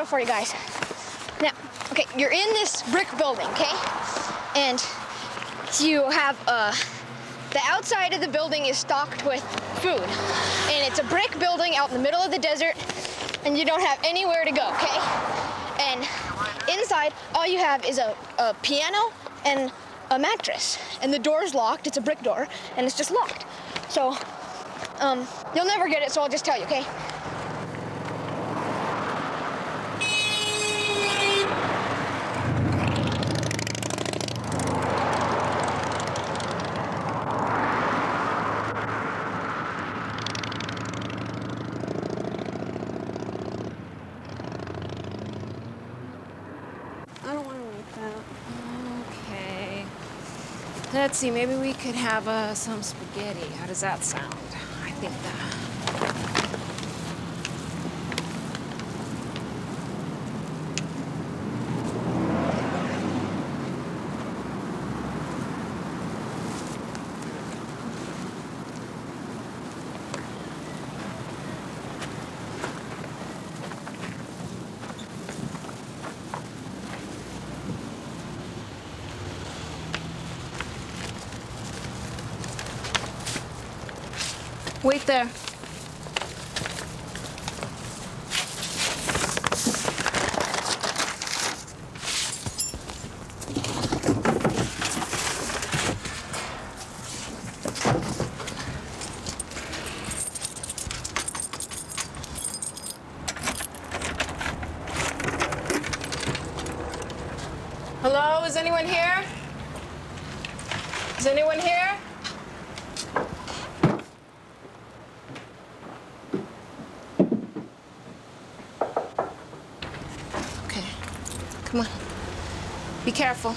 for you guys. Now, okay, you're in this brick building, okay? And you have, the outside of the building is stocked with food. And it's a brick building out in the middle of the desert, and you don't have anywhere to go, okay? And inside, all you have is a piano and a mattress. And the door's locked, it's a brick door, and it's just locked. So, you'll never get it, so I'll just tell you, okay? I don't want to make that. Okay. Let's see, maybe we could have some spaghetti. How does that sound? I think that. Wait there. Hello, is anyone here? Is anyone here? Come on. Be careful.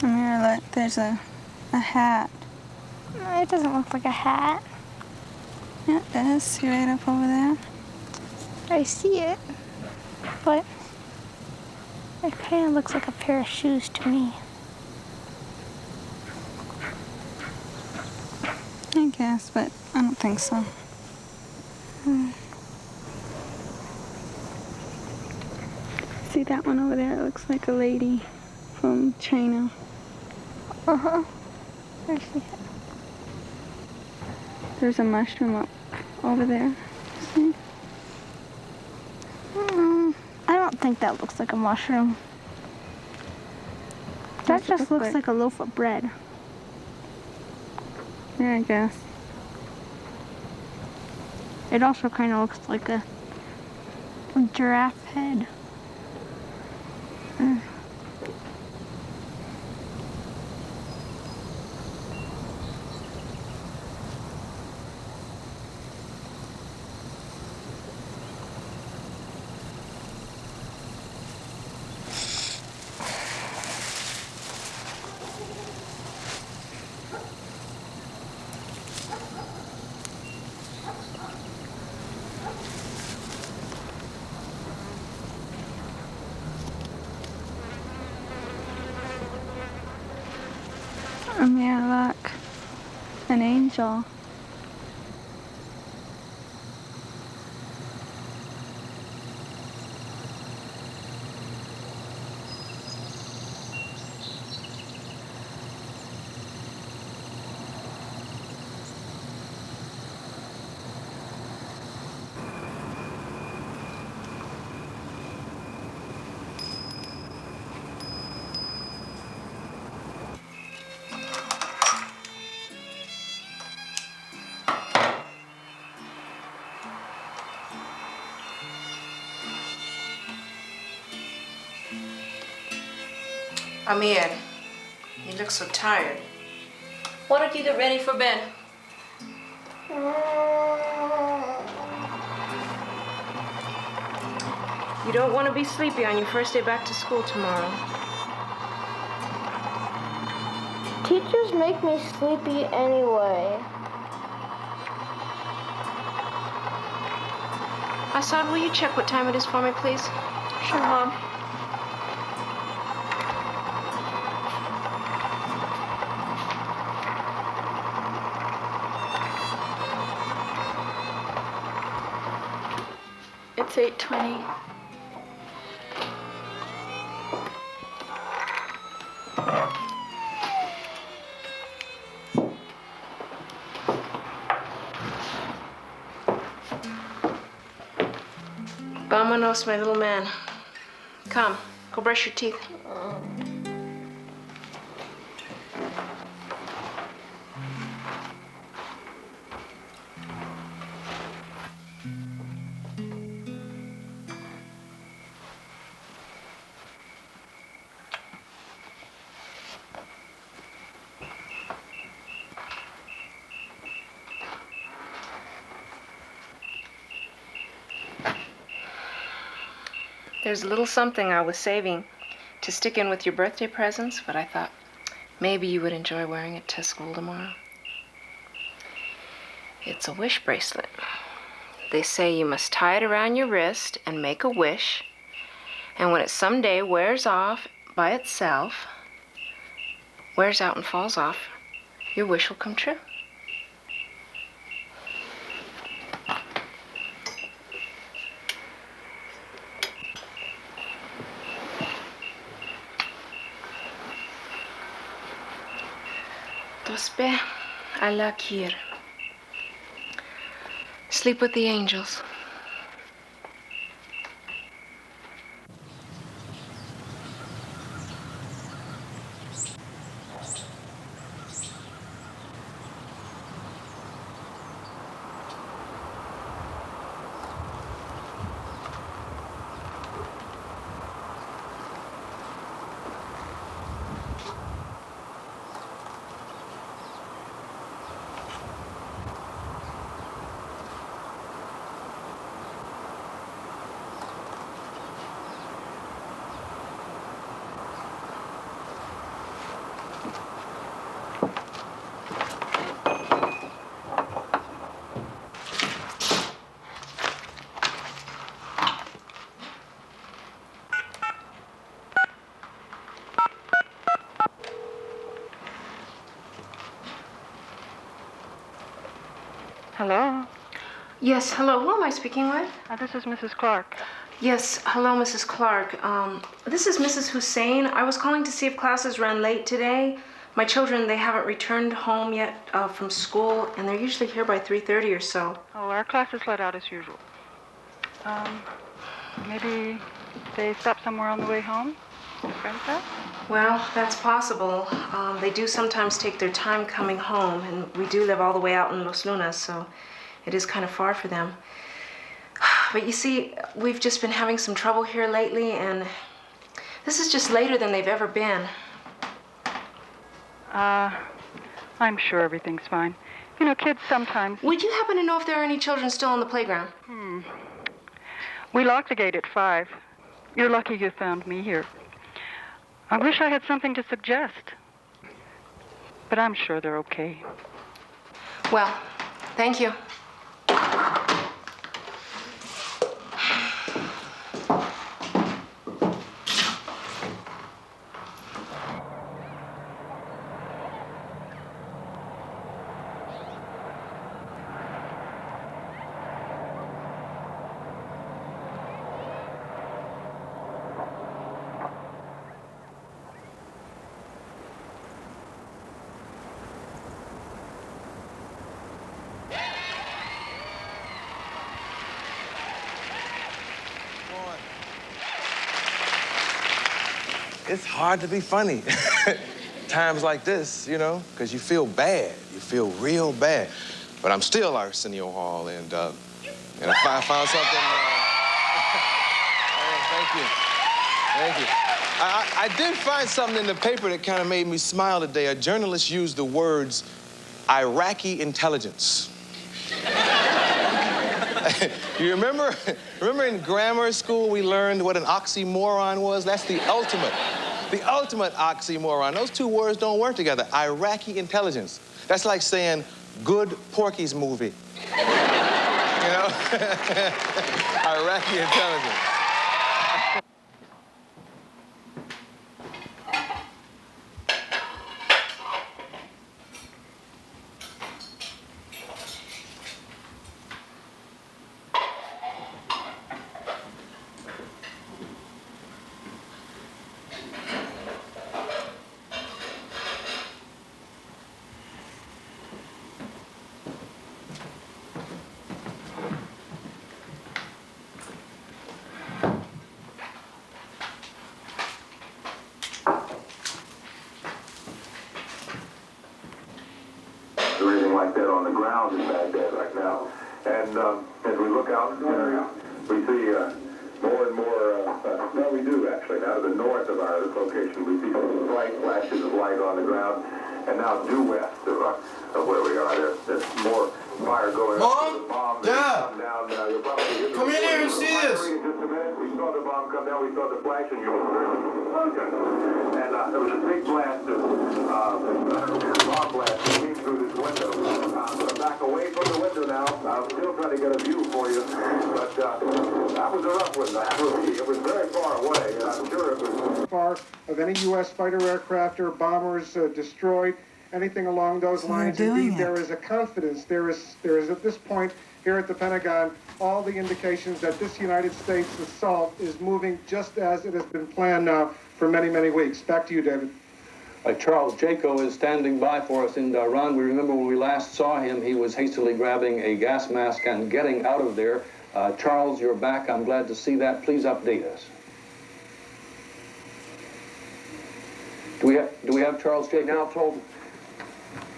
Amira, look, there's a hat. No, it doesn't look like a hat. Yeah, it does. See right up over there? I see it, but it kind of looks like a pair of shoes to me. I guess, but I don't think so. See that one over there? It looks like a lady from China. Uh-huh. I see it. There's a mushroom up over there. See? I don't think that looks like a mushroom. That just looks like a loaf of bread. Yeah, I guess. It also kind of looks like a giraffe head. Yeah, like an angel. Amir, you look so tired. Why don't you get ready for bed? You don't want to be sleepy on your first day back to school tomorrow. Teachers make me sleepy anyway. Assad, will you check what time it is for me, please? Sure, Mom. It's 8:20. Vámonos, my little man. Come, go brush your teeth. There's a little something I was saving to stick in with your birthday presents, but I thought maybe you would enjoy wearing it to school tomorrow. It's a wish bracelet. They say you must tie it around your wrist and make a wish, and when it someday wears off by itself, wears out and falls off, your wish will come true. Tosbe ala kir. Sleep with the angels. Hello. Yes, hello. Who am I speaking with? This is Mrs. Clark. Yes, hello, Mrs. Clark. This is Mrs. Hussein. I was calling to see if classes ran late today. My children, they haven't returned home yet from school, and they're usually here by 3:30 or so. Oh, our class is let out as usual. Maybe they stopped somewhere on the way home? Your friend's house? Well, that's possible. They do sometimes take their time coming home, and we do live all the way out in Los Lunas, so it is kind of far for them. But you see, we've just been having some trouble here lately, and this is just later than they've ever been. I'm sure everything's fine. You know, kids sometimes... Would you happen to know if there are any children still on the playground? We locked the gate at 5. You're lucky you found me here. I wish I had something to suggest. But I'm sure they're okay. Well, thank you. it's hard to be funny. Times like this, you know, because you feel bad. You feel real bad. But I'm still Arsenio Hall, and if I found something, thank you. Thank you. I did find something in the paper that kind of made me smile today. A journalist used the words Iraqi intelligence. You remember in grammar school we learned what an oxymoron was? That's the ultimate oxymoron. Those two words don't work together. Iraqi intelligence. That's like saying good Porky's movie. You know? Iraqi intelligence. Or anything like that on the ground in Baghdad right now. And as we look out there, we see more and more, well, we do actually, now to the north of our location, we see some bright flashes of light on the ground, and now due west of where we are. There's more fire going up. The bomb Dad! come down. You'll probably Come in here and see this. In just a minute, we saw the bomb come down, we saw the flash, and you heard the explosion. And there was a big blast of bomb blast that came through this window. I'm back away from the window now. I'm still trying to get a view for you, but that was a rough one. It was very far away, and I'm sure it was far of any U.S. fighter aircraft or bombers destroyed, anything along those lines. Indeed, there is a confidence. There is at this point here at the Pentagon all the indications that this United States assault is moving just as it has been planned now for many, many weeks. Back to you, David. Charles Jaco is standing by for us in Iran. We remember when we last saw him, he was hastily grabbing a gas mask and getting out of there. Charles, you're back. I'm glad to see that. Please update us. Do we have Charles Jaco? Now told.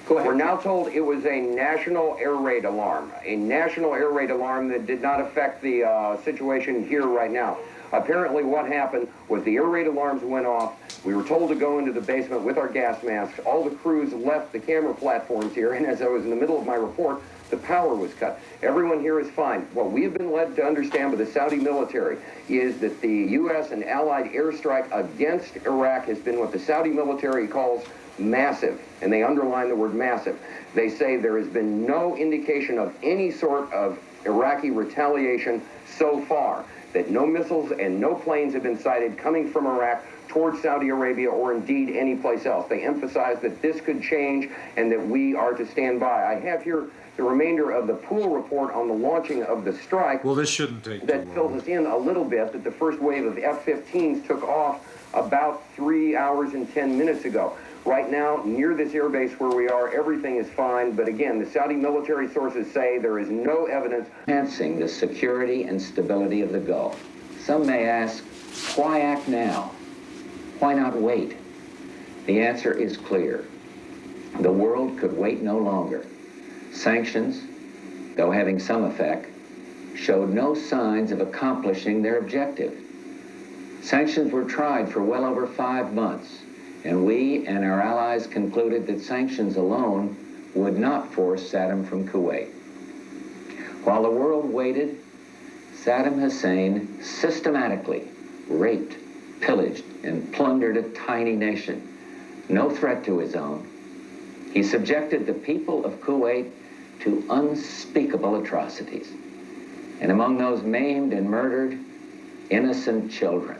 Go ahead. We're now told it was a national air raid alarm. A national air raid alarm that did not affect the situation here right now. Apparently what happened was the air raid alarms went off. We were told to go into the basement with our gas masks. All the crews left the camera platforms here, and as I was in the middle of my report, the power was cut. Everyone here is fine. What we have been led to understand by the Saudi military is that the U.S. and allied airstrike against Iraq has been what the Saudi military calls massive, and they underline the word massive. They say there has been no indication of any sort of Iraqi retaliation so far, that no missiles and no planes have been sighted coming from Iraq towards Saudi Arabia or indeed any place else. They emphasize that this could change and that we are to stand by. I have here the remainder of the pool report on the launching of the strike. Well, this shouldn't take that fills us in a little bit that the first wave of F-15s took off about 3 hours and 10 minutes ago. Right now, near this airbase where we are, everything is fine. But again, the Saudi military sources say there is no evidence enhancing the security and stability of the Gulf. Some may ask, why act now? Why not wait? The answer is clear. The world could wait no longer. Sanctions, though having some effect, showed no signs of accomplishing their objective. Sanctions were tried for well over 5 months. And we and our allies concluded that sanctions alone would not force Saddam from Kuwait. While the world waited, Saddam Hussein systematically raped, pillaged, and plundered a tiny nation, no threat to his own. He subjected the people of Kuwait to unspeakable atrocities, and among those maimed and murdered, innocent children.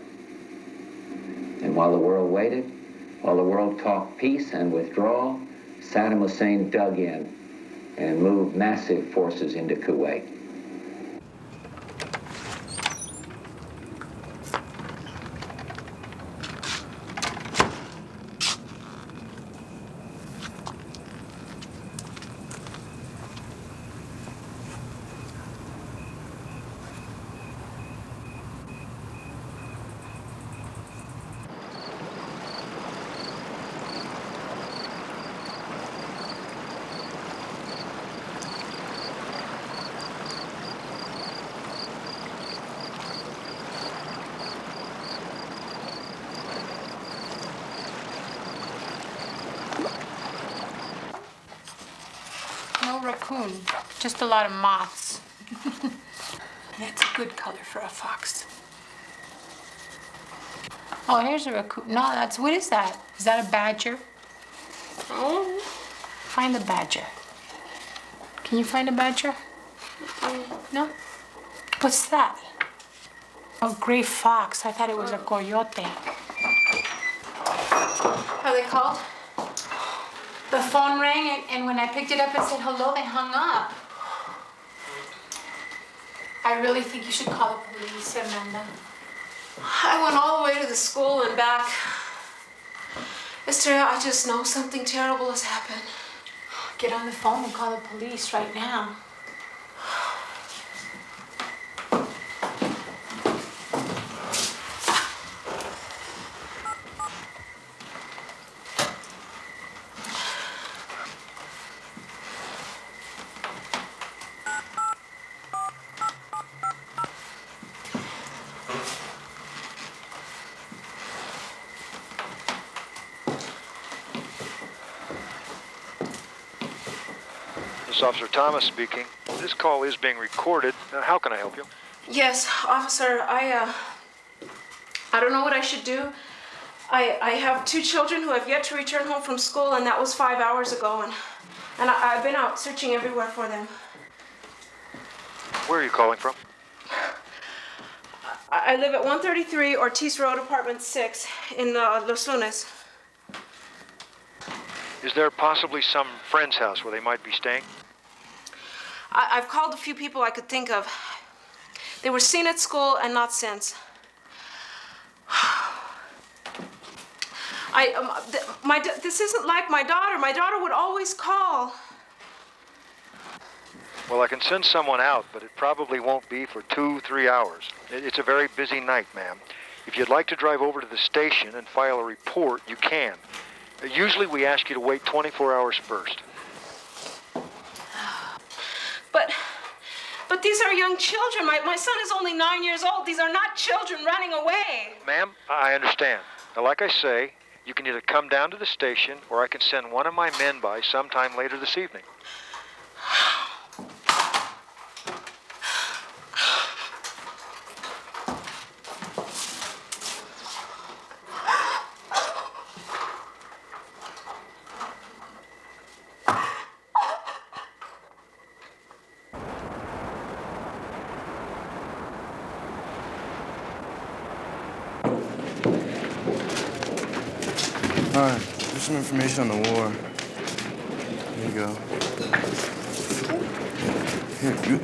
And while the world waited, while the world talked peace and withdrawal, Saddam Hussein dug in and moved massive forces into Kuwait. raccoon, just a lot of moths. That's a good color for a fox. Oh, here's a raccoon. No, what is that? Is that a badger? Oh. Find the badger. Can you find a badger? No? What's that? Oh, gray fox. I thought it was a coyote. How are they called? The phone rang, and when I picked it up and said hello, they hung up. I really think you should call the police, Fernanda. I went all the way to the school and back. Esther, I just know something terrible has happened. Get on the phone and call the police right now. This is Officer Thomas speaking. This call is being recorded. How can I help you? Yes, officer, I don't know what I should do. I have 2 children who have yet to return home from school, and that was 5 hours ago, and I've been out searching everywhere for them. Where are you calling from? I live at 133 Ortiz Road, apartment 6 in Los Lunas. Is there possibly some friend's house where they might be staying? I've called a few people I could think of. They were seen at school and not since. This isn't like my daughter. My daughter would always call. Well, I can send someone out, but it probably won't be for 2-3 hours. It's a very busy night, ma'am. If you'd like to drive over to the station and file a report, you can. Usually we ask you to wait 24 hours first. But these are young children. My son is only 9 years old. These are not children running away. Ma'am, I understand. Now, like I say, you can either come down to the station or I can send one of my men by sometime later this evening. All right, here's some information on the war. Here you go.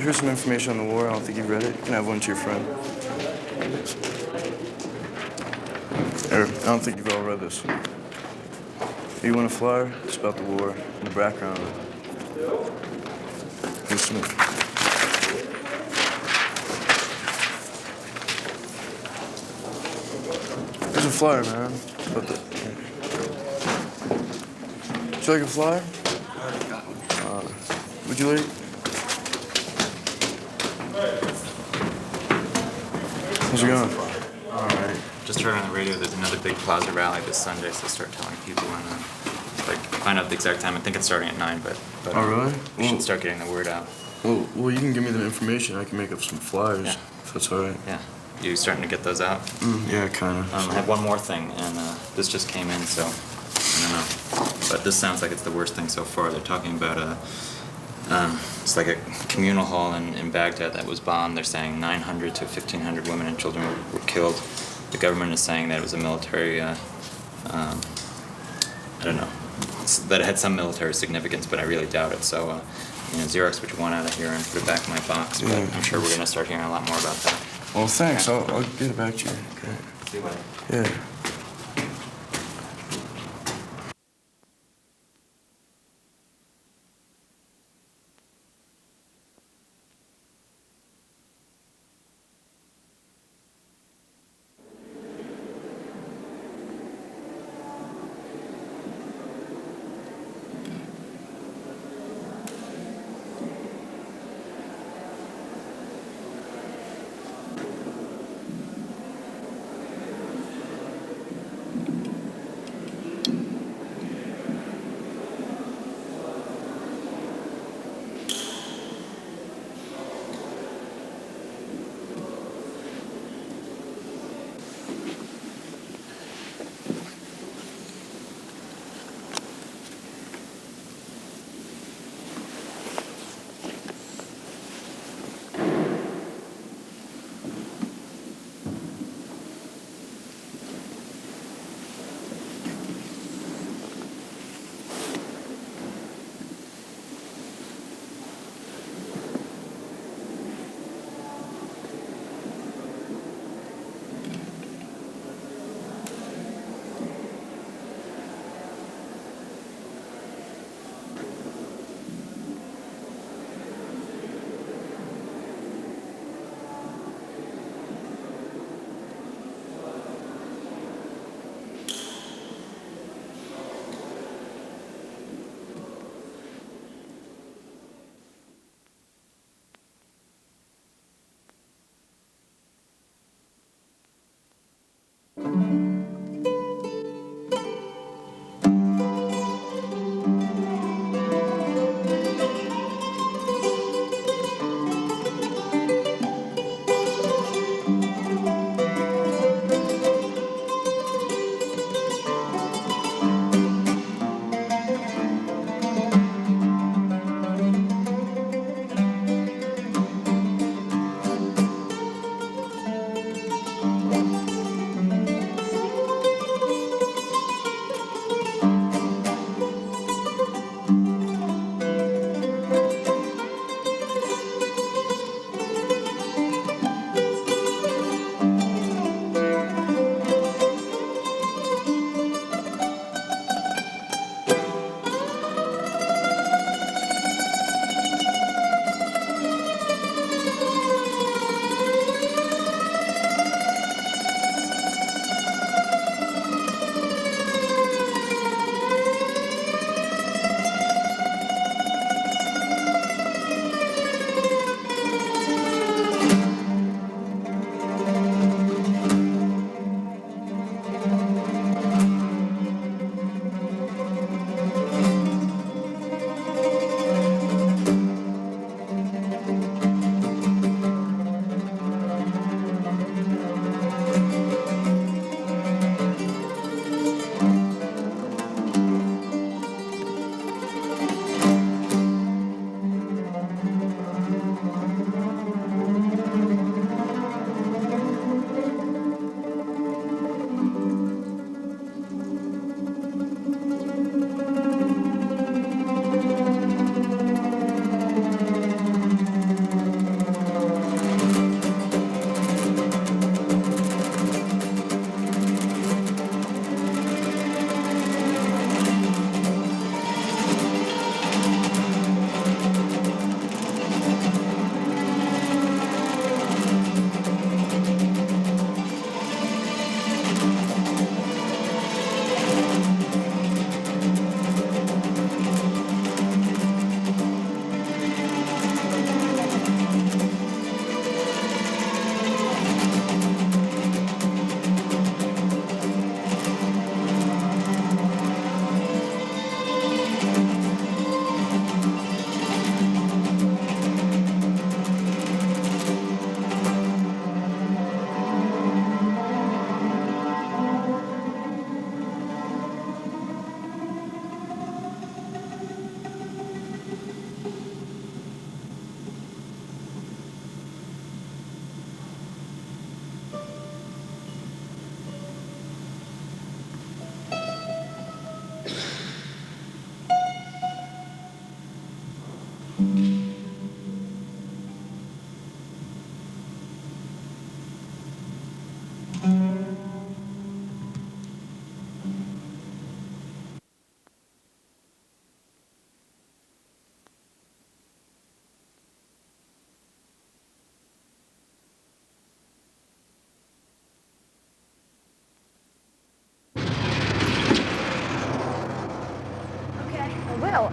Here's some information on the war. I don't think you've read it. You can have one to your friend. I don't think you've all read this. You want a flyer? It's about the war, the background. Here's some. Here's a flyer, man. About the. Would you like a flyer? Would you like? How's it going? All right. Just heard on the radio there's another big plaza rally this Sunday, so start telling people and find out the exact time. I think it's starting at 9, but oh really? We should start getting the word out. Well, you can give me the information. I can make up some flyers. Yeah. If that's all right. Yeah. You starting to get those out? Yeah, kind of. I have one more thing, and this just came in, so I don't know. But this sounds like it's the worst thing so far. They're talking about it's like a communal hall in Baghdad that was bombed. They're saying 900 to 1,500 women and children were killed. The government is saying that it was a military, I don't know, that it had some military significance, but I really doubt it. So, Xerox what you want out of here and put it back in my box. But I'm sure we're going to start hearing a lot more about that. Well, thanks. I'll get it back to you. Okay. See you later. Yeah.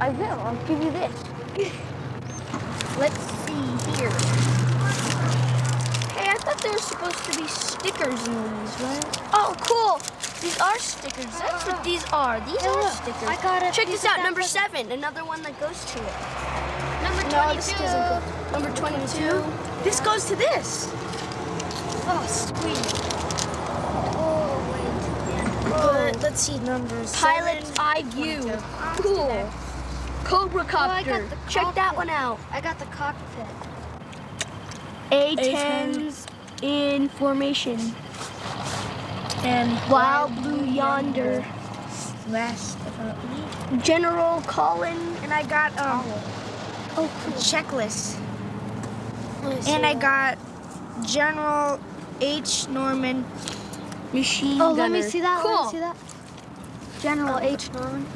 I will. I'll give you this. Let's see here. Hey, I thought there was supposed to be stickers in these, right? Oh, cool. These are stickers. That's what these are. These are stickers. I got it. Check this out. Number 7. Another one that goes to it. Number 22. No, this doesn't go. Number 22. This goes to this. Oh, sweet. Oh, wait. Let's see numbers. Pilot IU. Cool. Cobra Copter. Check that one out. I got the cockpit. A-10s in formation. And Wild Blue Yonder. Last but not least. General Colin. And I got Oh, cool. checklist. And I got General H. Norman machine gunner. Oh, let me see that. Cool. Let me see that. General H. Norman.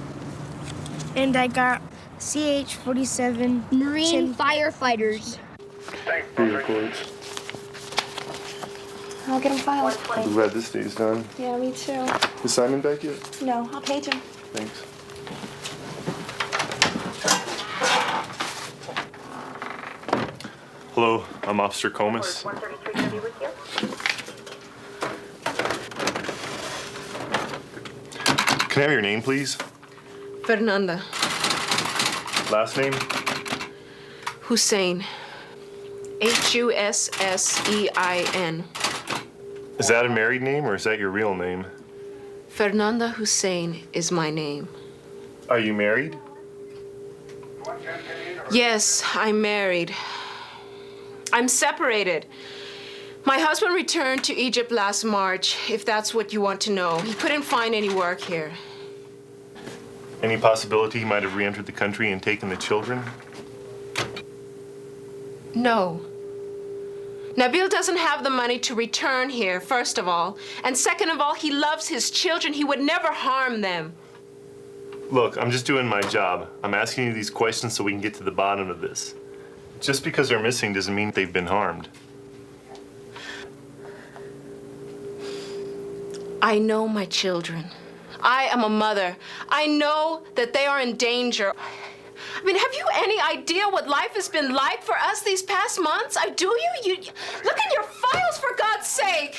And I got CH-47 Marine firefighters. Records. I'll get them filed. I'm glad this day's done. Yeah, me too. Is Simon back yet? No, I'll page him. Thanks. Hello, I'm Officer Comas. Can I have your name, please? Fernanda. Last name? Hussein. Hussein. Is that a married name or is that your real name? Fernanda Hussein is my name. Are you married? Yes, I'm married. I'm separated. My husband returned to Egypt last March, if that's what you want to know. He couldn't find any work here. Any possibility he might have re-entered the country and taken the children? No. Nabil doesn't have the money to return here, first of all. And second of all, he loves his children. He would never harm them. Look, I'm just doing my job. I'm asking you these questions so we can get to the bottom of this. Just because they're missing doesn't mean they've been harmed. I know my children. I am a mother. I know that they are in danger. I mean, have you any idea what life has been like for us these past months? Do you? Look at your files, for God's sake.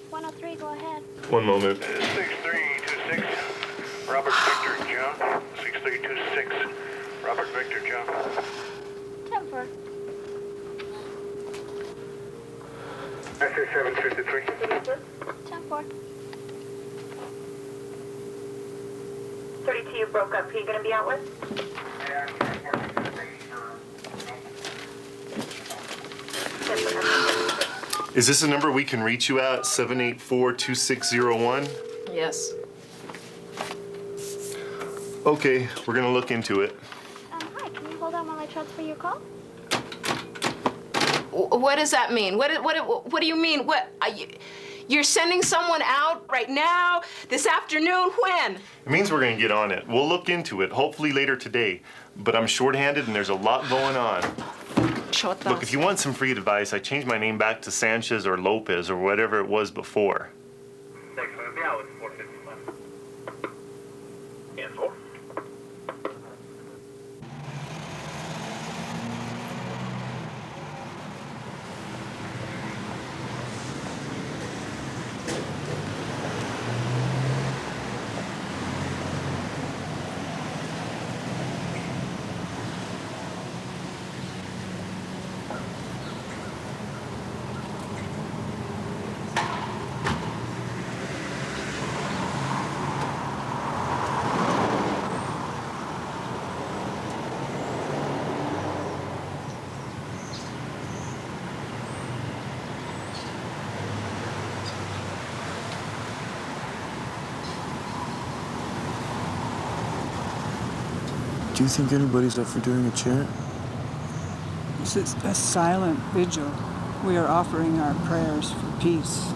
103, go ahead. One moment. 6326, Robert Victor John. 6326, Robert Victor John. 10-4. SA753. 10-4. 32, you broke up. Who are you going to be out with? Is this a number we can reach you at? 784-2601? Yes. Okay, we're gonna look into it. Hi, can you hold on while I transfer your call? What does that mean? What do you mean? You're sending someone out right now, this afternoon? When? It means we're gonna get on it. We'll look into it, hopefully later today. But I'm short-handed and there's a lot going on. Look, if you want some free advice, I changed my name back to Sanchez or Lopez or whatever it was before. Do you think anybody's up for doing a chant? This is a silent vigil. We are offering our prayers for peace.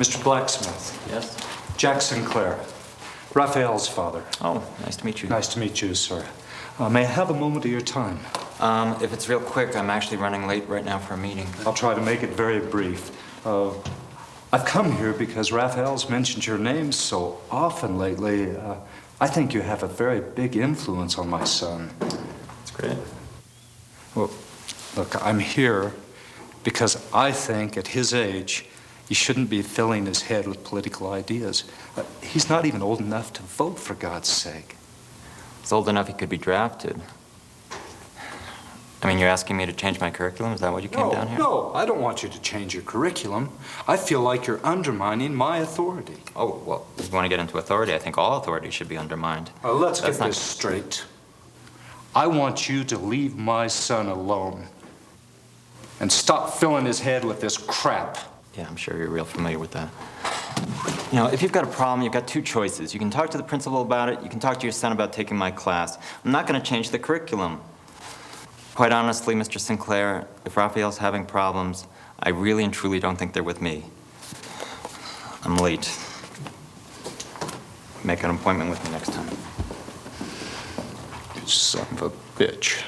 Mr. Blacksmith. Yes? Jack Sinclair, Raphael's father. Oh, nice to meet you. Nice to meet you, sir. May I have a moment of your time? If it's real quick, I'm actually running late right now for a meeting. I'll try to make it very brief. I've come here because Raphael's mentioned your name so often lately. I think you have a very big influence on my son. That's great. Well, look, I'm here because I think at his age, he shouldn't be filling his head with political ideas. He's not even old enough to vote, for God's sake. He's old enough he could be drafted. I mean, you're asking me to change my curriculum? Is that what you came down here? No, I don't want you to change your curriculum. I feel like you're undermining my authority. Oh, well, if you want to get into authority, I think all authority should be undermined. Let's get this straight. I want you to leave my son alone and stop filling his head with this crap. Yeah, I'm sure you're real familiar with that. You know, if you've got a problem, you've got two choices. You can talk to the principal about it. You can talk to your son about taking my class. I'm not going to change the curriculum. Quite honestly, Mr. Sinclair, if Raphael's having problems, I really and truly don't think they're with me. I'm late. Make an appointment with me next time. You son of a bitch.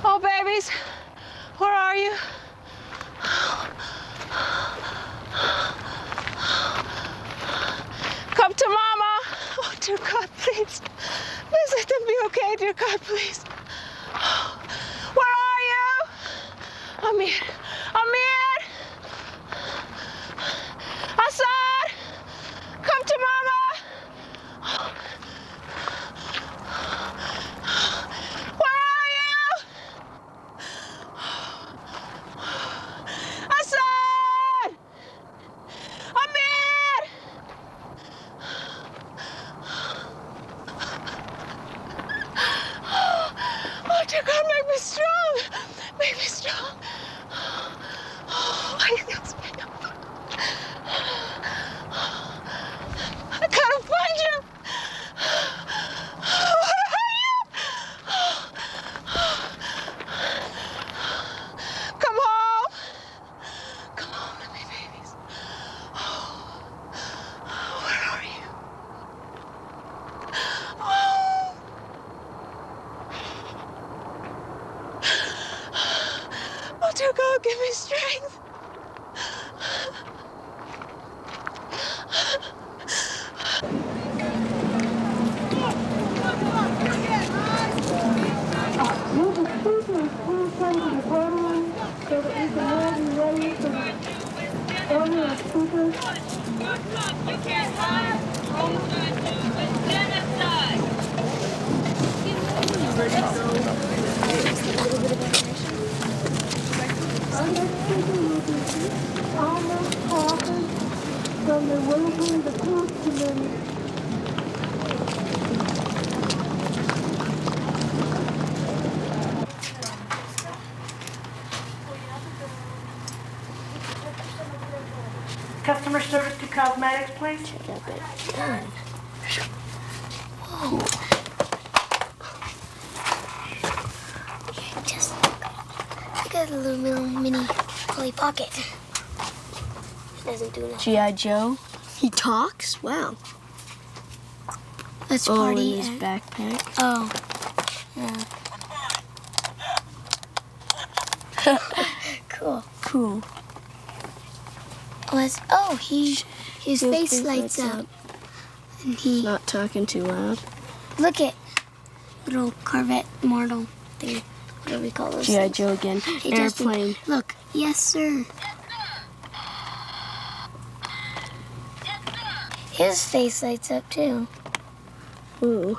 Oh, babies, where are you? Come to Mama. Oh, dear God, please. Please let them be okay, dear God, please. Where are you? Amir. Amir! Hassan! Come to Mama! Where are you? Hassan! Amir! Oh, dear God, make me strong. Make me strong. Oh, ay, Dios mío. I gotta find you. Where are you? strength. Customer service to cosmetics, please. Just look at the little mini Polly Pocket. Doesn't do nothing. G.I. Joe? He talks? Wow. Let's Oh, party. in his backpack. Oh. Yeah. Cool. Cool. His face lights up. And he not talking too loud. Look at little Corvette mortal thing. Whatever we call those. G.I. Joe again. Hey, Airplane. Justin, look. Yes, sir. His face lights up too. Ooh.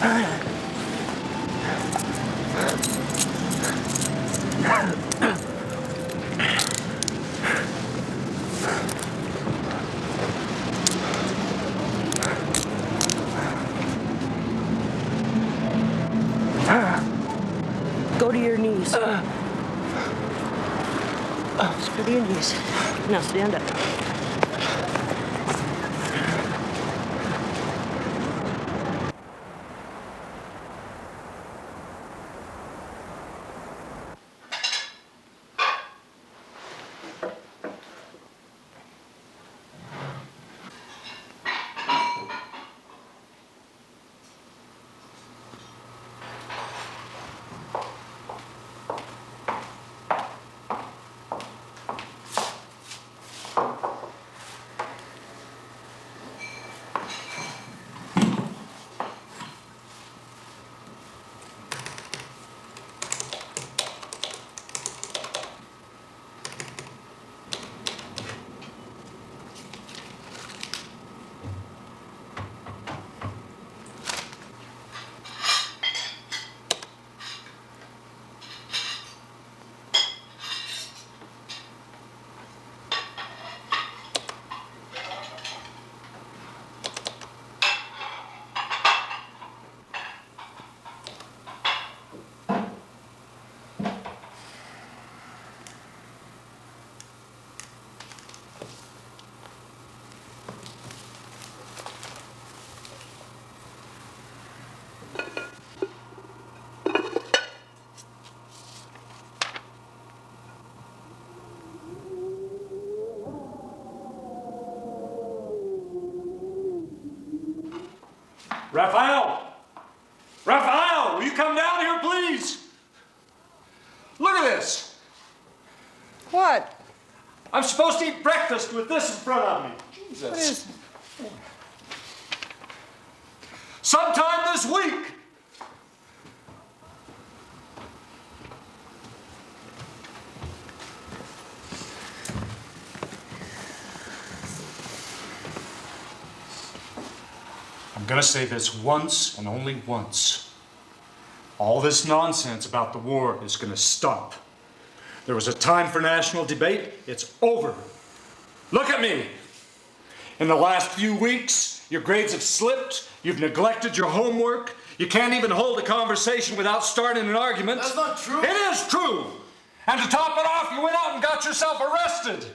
Go to your knees. Just go to your knees. Now stand up. Raphael! Raphael, will you come down here, please? Look at this. What? I'm supposed to eat breakfast with this in front of me. Jesus. What is... Sometime this week. I'm gonna say this once and only once. All this nonsense about the war is gonna stop. There was a time for national debate. It's over. Look at me. In the last few weeks, your grades have slipped. You've neglected your homework. You can't even hold a conversation without starting an argument. That's not true. It is true. And to top it off, you went out and got yourself arrested.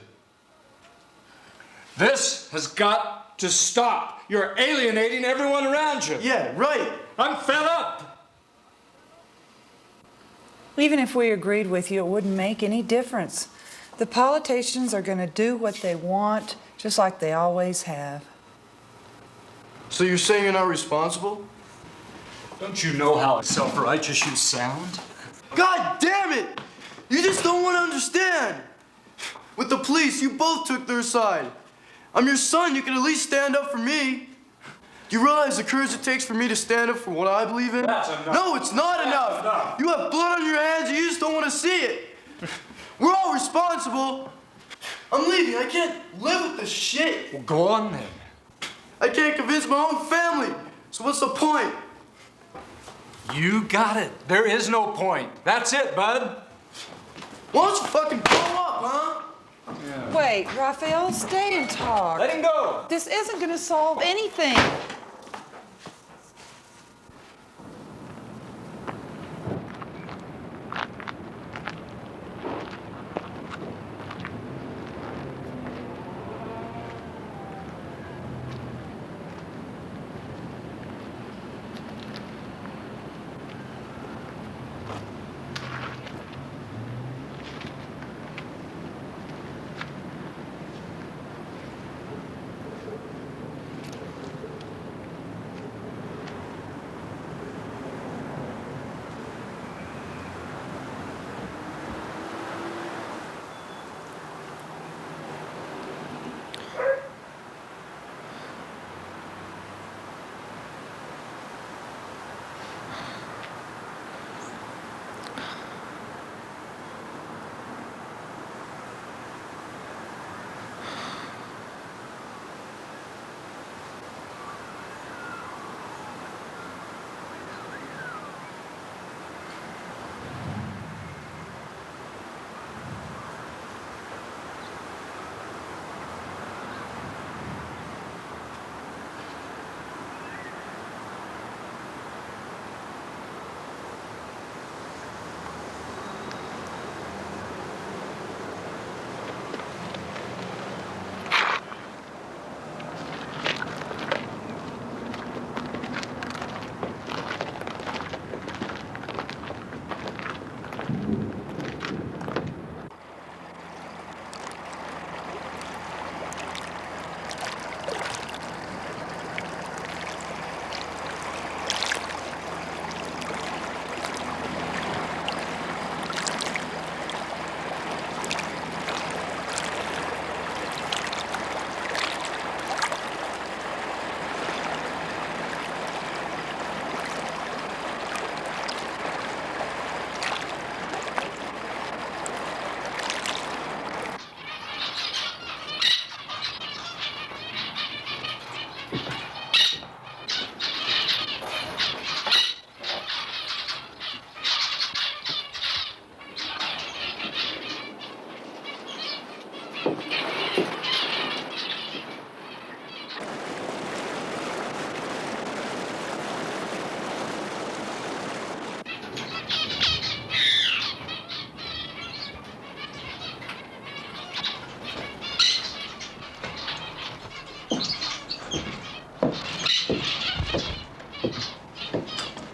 This has got to stop. You're alienating everyone around you. Yeah, right. I'm fed up. Even if we agreed with you, it wouldn't make any difference. The politicians are going to do what they want, just like they always have. So you're saying you're not responsible? Don't you know how self-righteous you sound? God damn it! You just don't want to understand. With the police, you both took their side. I'm your son, you can at least stand up for me. Do you realize the courage it takes for me to stand up for what I believe in? That's enough. No, it's not enough. You have blood on your hands and you just don't want to see it. We're all responsible. I'm leaving. I can't live with this shit. Well, go on then. I can't convince my own family. So what's the point? You got it. There is no point. That's it, bud. Why don't you fucking blow up, huh? Yeah. Wait, Raphael, stay and talk. Let him go. This isn't going to solve anything.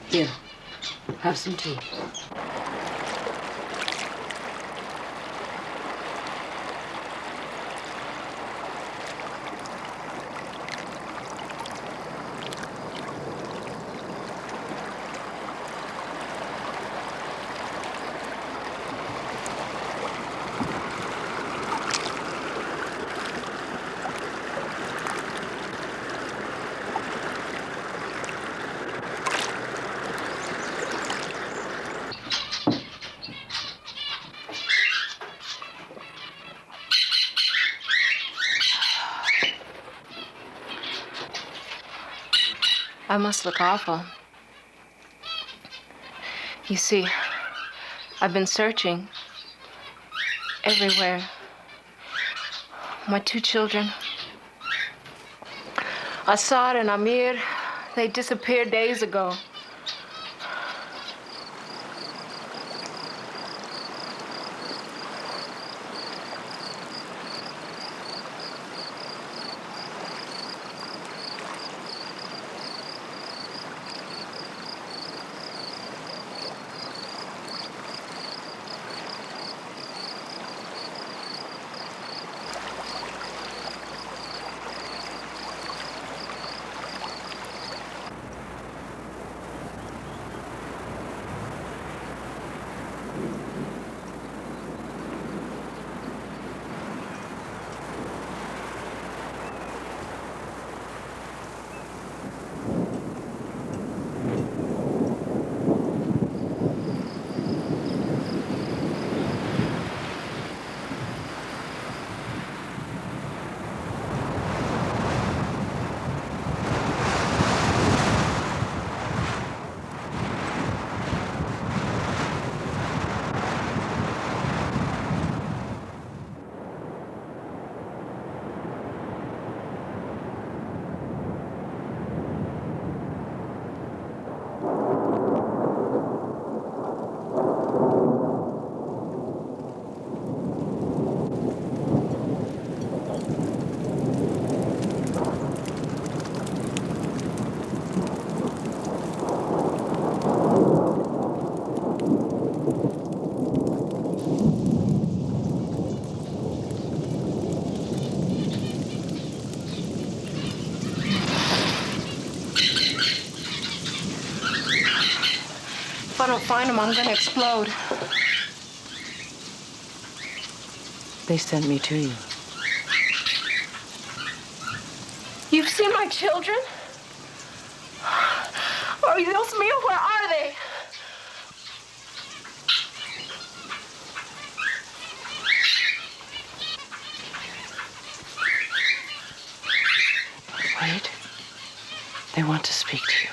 Here, have some tea. I must look awful. You see, I've been searching everywhere. My 2 children, Assad and Amir, they disappeared days ago. If I don't find them, I'm gonna explode. They sent me to you. You've seen my children? Oh, Dios mío, where are they? Wait. They want to speak to you.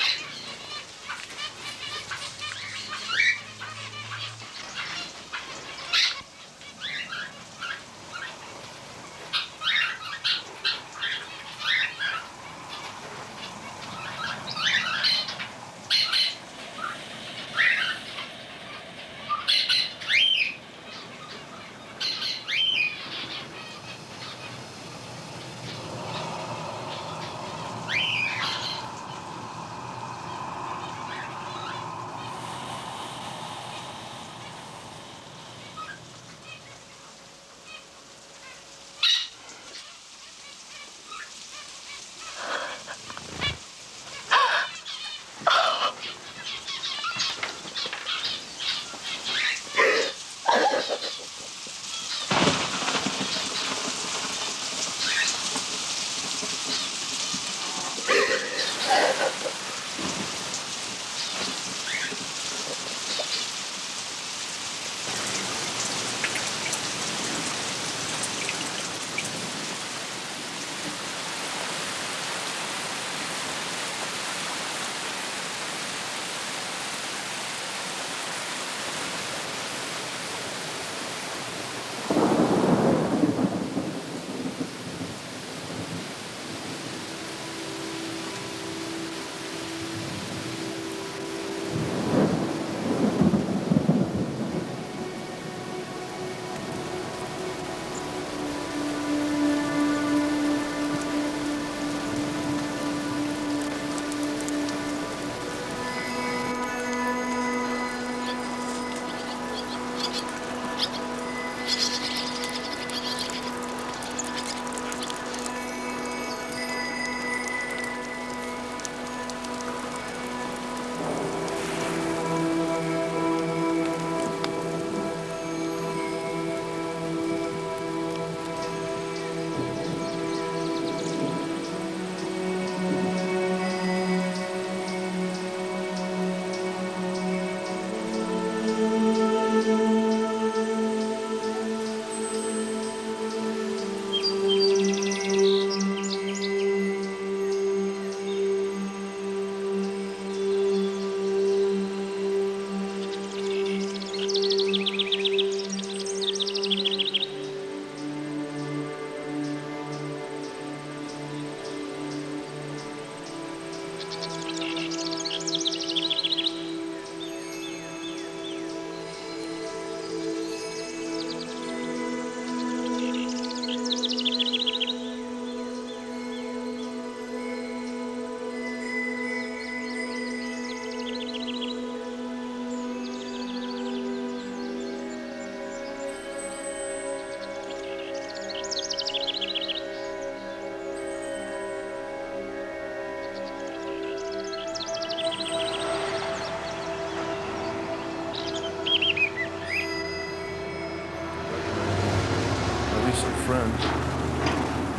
friends. You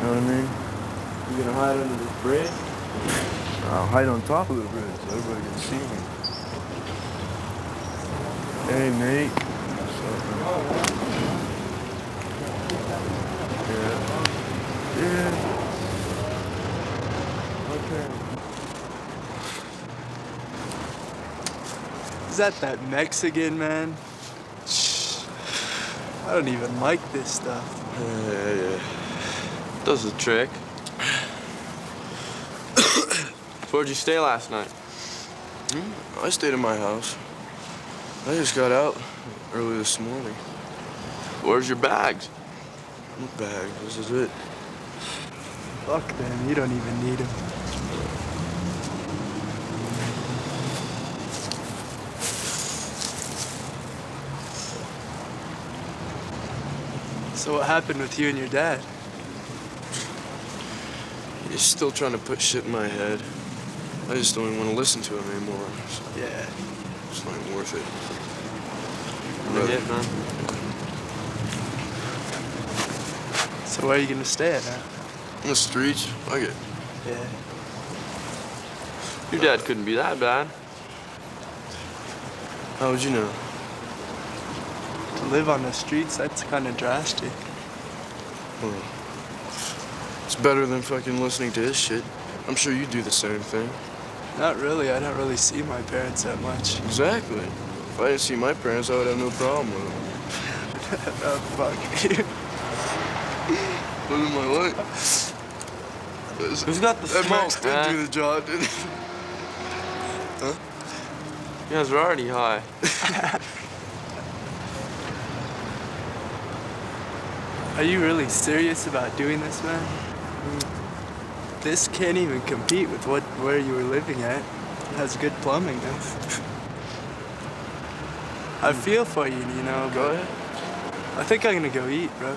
know what I mean? You gonna hide under this bridge? I'll hide on top of the bridge so everybody can see me. Hey, Nate. What's up, man? Yeah. Okay. Is that Mexican, man? I don't even like this stuff. Yeah. Does the trick. Where'd you stay last night? I stayed at my house. I just got out early this morning. Where's your bags? What bag? This is it. Fuck them, you don't even need them. So what happened with you and your dad? He's still trying to put shit in my head. I just don't even want to listen to him anymore. So Yeah. it's not worth it. It, man. So where are you gonna stay at now? On the streets. Fuck it. Yeah. Your dad couldn't be that bad. How would you know? To live on the streets, that's kind of drastic. Well, it's better than fucking listening to his shit. I'm sure you do the same thing. Not really. I don't really see my parents that much. Exactly. If I didn't see my parents, I would have no problem with them. Oh, fuck you. Living my life. Who's got the that smoke, Max did man? do the job, didn't he? Huh? You guys are already high. Are you really serious about doing this, man? This can't even compete with where you were living at. It has good plumbing, though. I feel for you, you know. Go ahead. I think I'm gonna go eat, bro.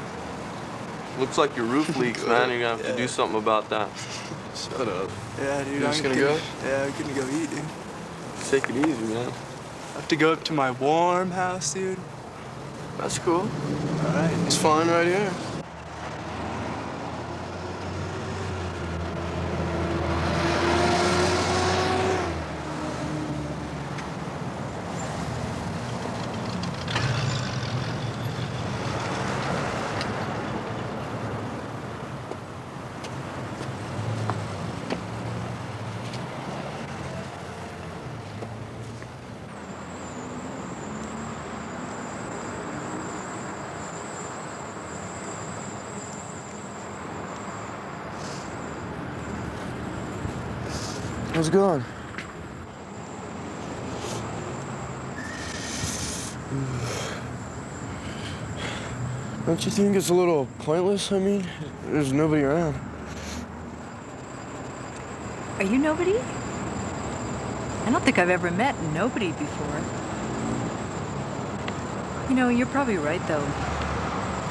Looks like your roof leaks, man. You're gonna have to do something about that. Shut up. Yeah, dude. You just gonna go? Yeah, I'm gonna go eat, dude. Take it easy, man. I have to go up to my warm house, dude. That's cool. All right. It's fine right here. How's it going? Don't you think it's a little pointless? I mean, there's nobody around. Are you nobody? I don't think I've ever met nobody before. You know, you're probably right, though.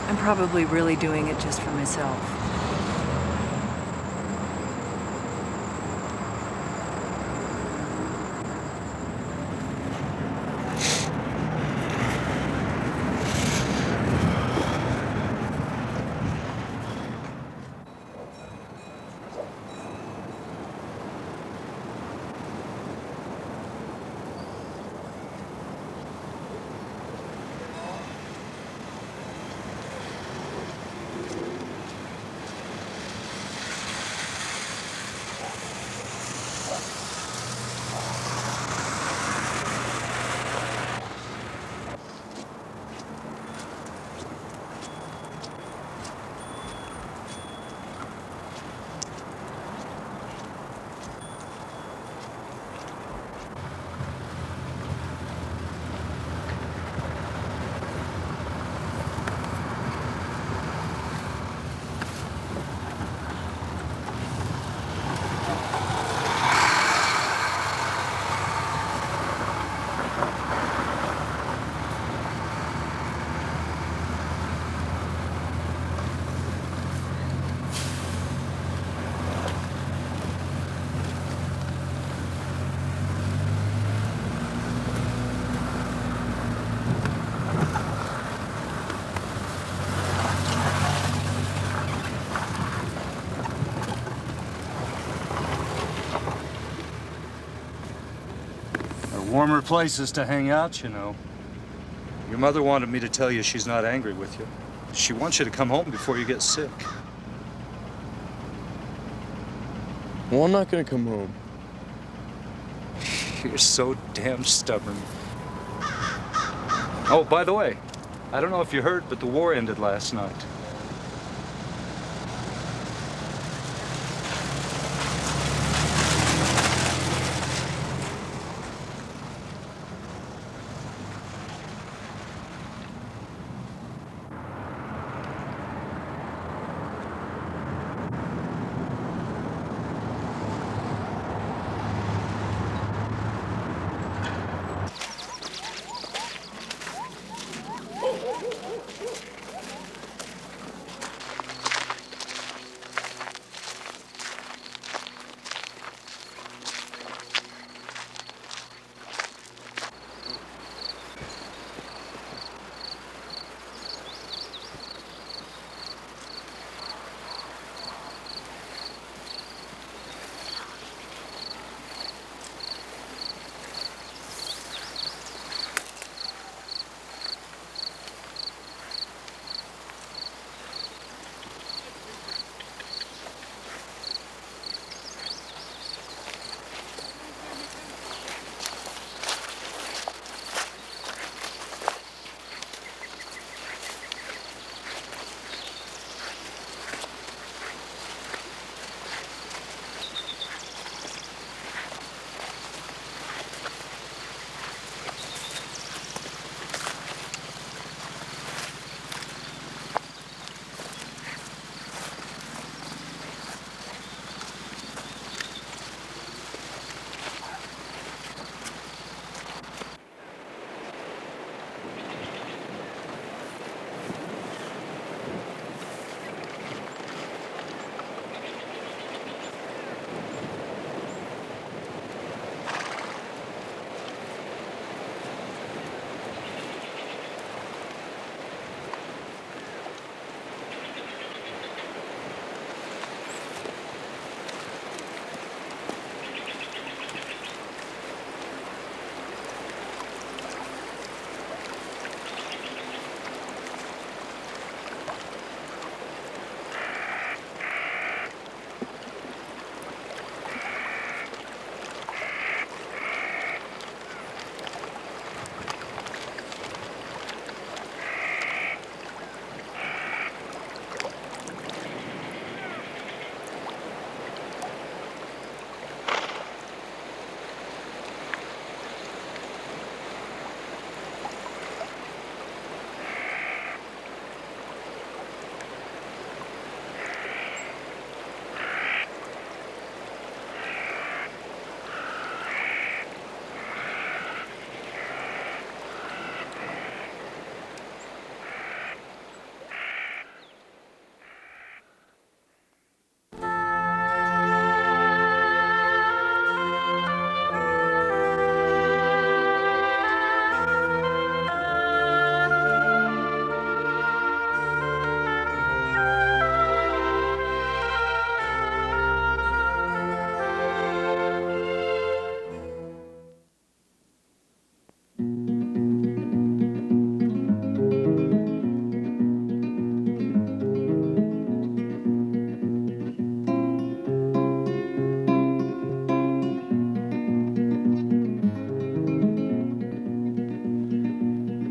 I'm probably really doing it just for myself. warmer places to hang out, you know. Your mother wanted me to tell you she's not angry with you. She wants you to come home before you get sick. Well, I'm not gonna come home. You're so damn stubborn. Oh, by the way, I don't know if you heard, but the war ended last night.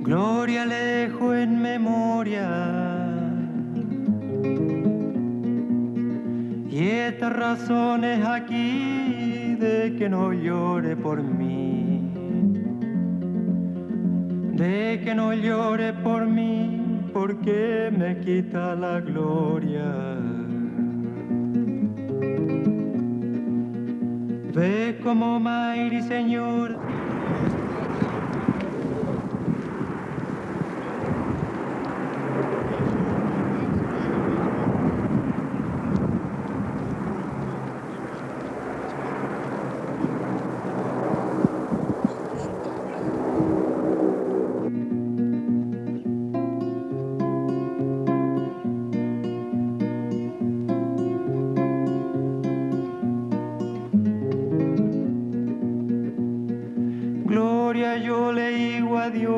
Gloria le dejo en memoria y estas razones aquí de que no llore por mí, de que no llore por mí porque me quita la gloria. Ve como Mayri, señor. gloria yo le digo a Dios.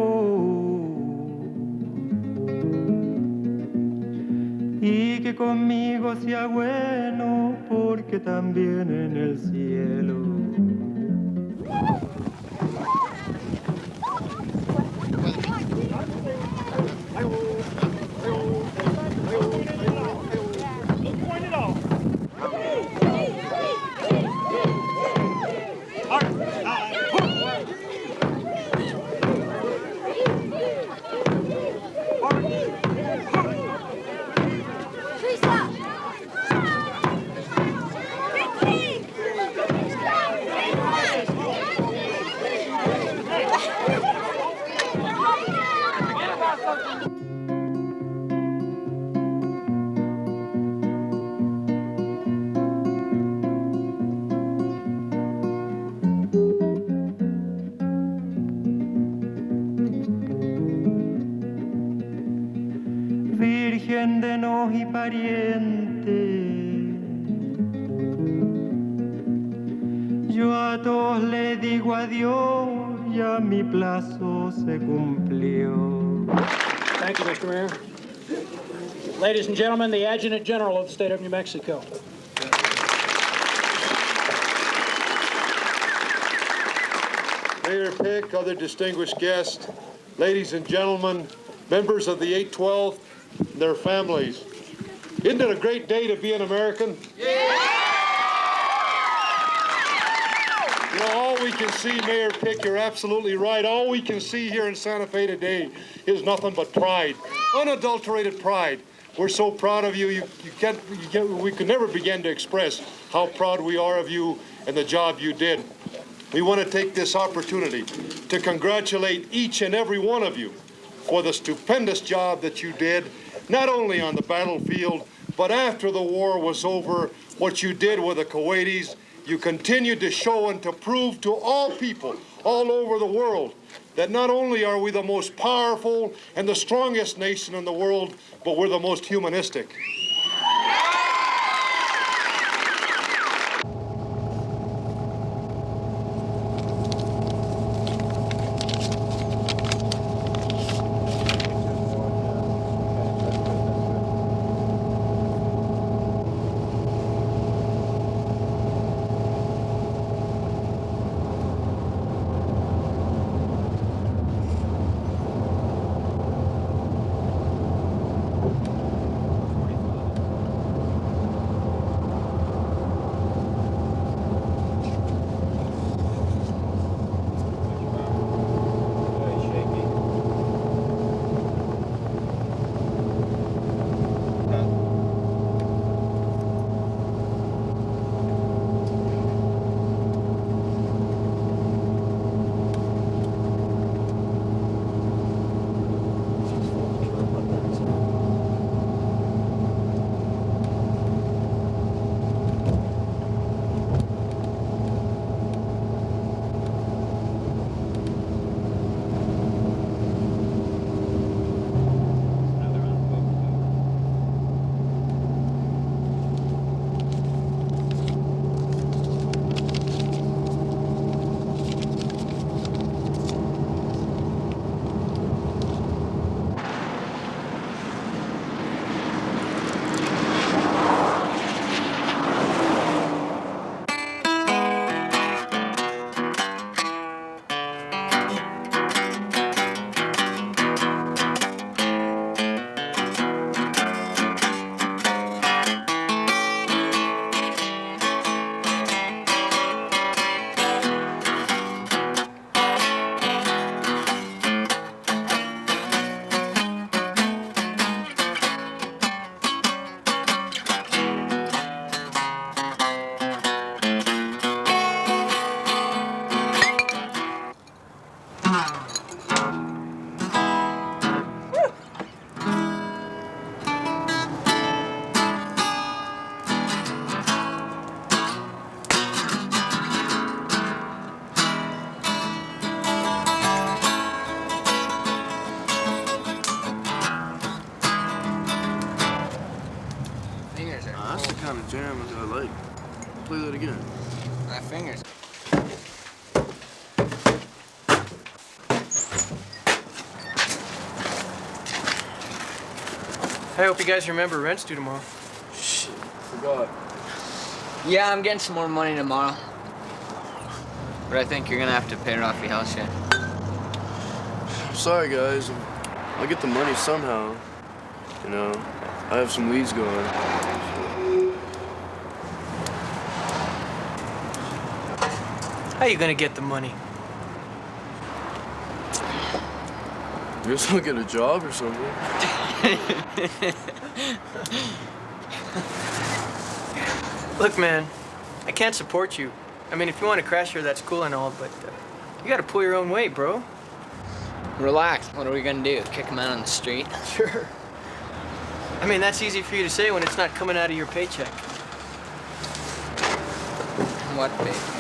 Y que conmigo sea bueno, porque también en el cielo. Virgen de nos y pariente, yo a todos le digo adiós, ya mi plazo se cumplió. Thank you, Mr. Mayor. Ladies and gentlemen, the Adjutant General of the State of New Mexico. Mayor Pick, other distinguished guests, ladies and gentlemen, members of the 812, and their families. Isn't it a great day to be an American? Yeah! You know, all we can see, Mayor Pick, you're absolutely right. All we can see here in Santa Fe today is nothing but pride, unadulterated pride. We're so proud of you. We could never begin to express how proud we are of you and the job you did. We want to take this opportunity to congratulate each and every one of you for the stupendous job that you did, not only on the battlefield, but after the war was over, what you did with the Kuwaitis. You continued to show and to prove to all people all over the world that not only are we the most powerful and the strongest nation in the world, but we're the most humanistic. That's the kind of jam I like. Play that again. My fingers. I hope you guys remember rent's due tomorrow. Shit, forgot. Yeah, I'm getting some more money tomorrow. But I think you're gonna have to pay it off your house yet. Sorry, guys. I'll get the money somehow. You know, I have some leads going. How you gonna get the money? I guess I'll get a job or something. Look, man, I can't support you. I mean, if you want to crash here, that's cool and all, but you gotta pull your own weight, bro. Relax. What are we gonna do? Kick him out on the street? Sure. I mean, that's easy for you to say when it's not coming out of your paycheck. What paycheck?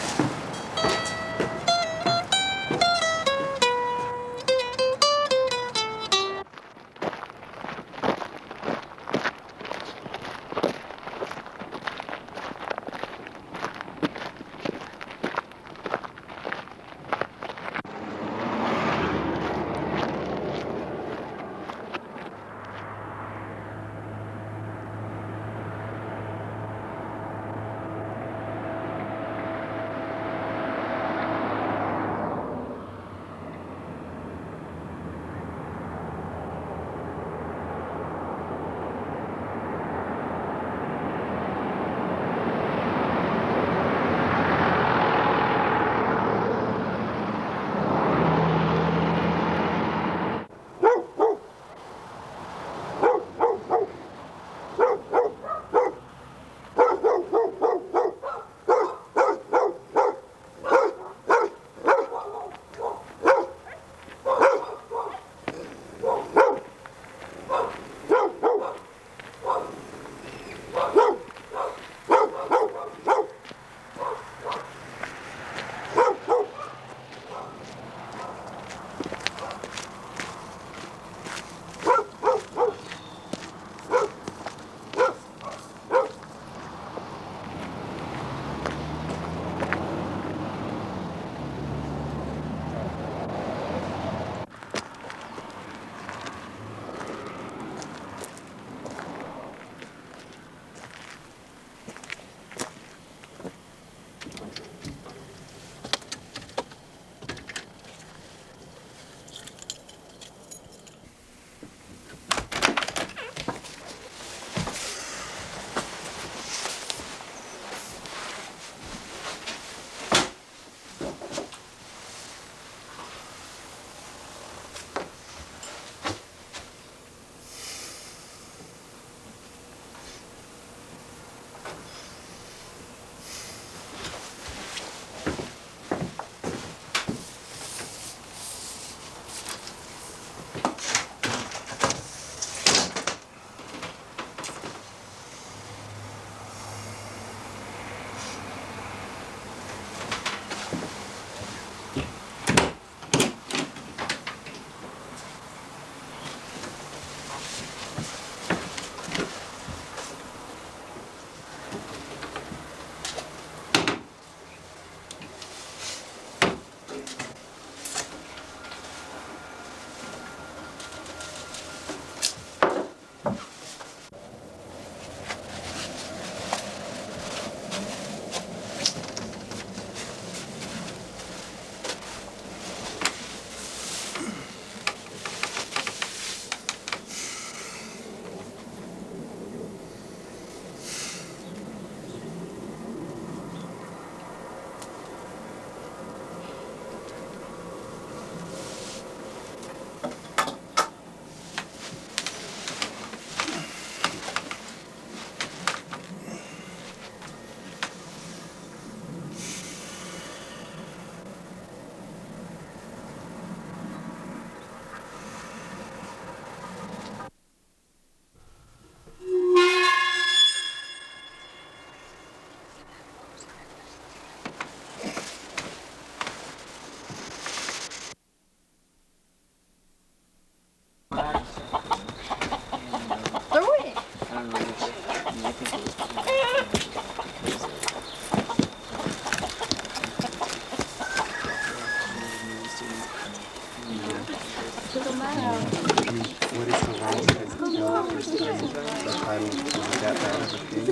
What is the last time you know the first time the title was that bad of a thing?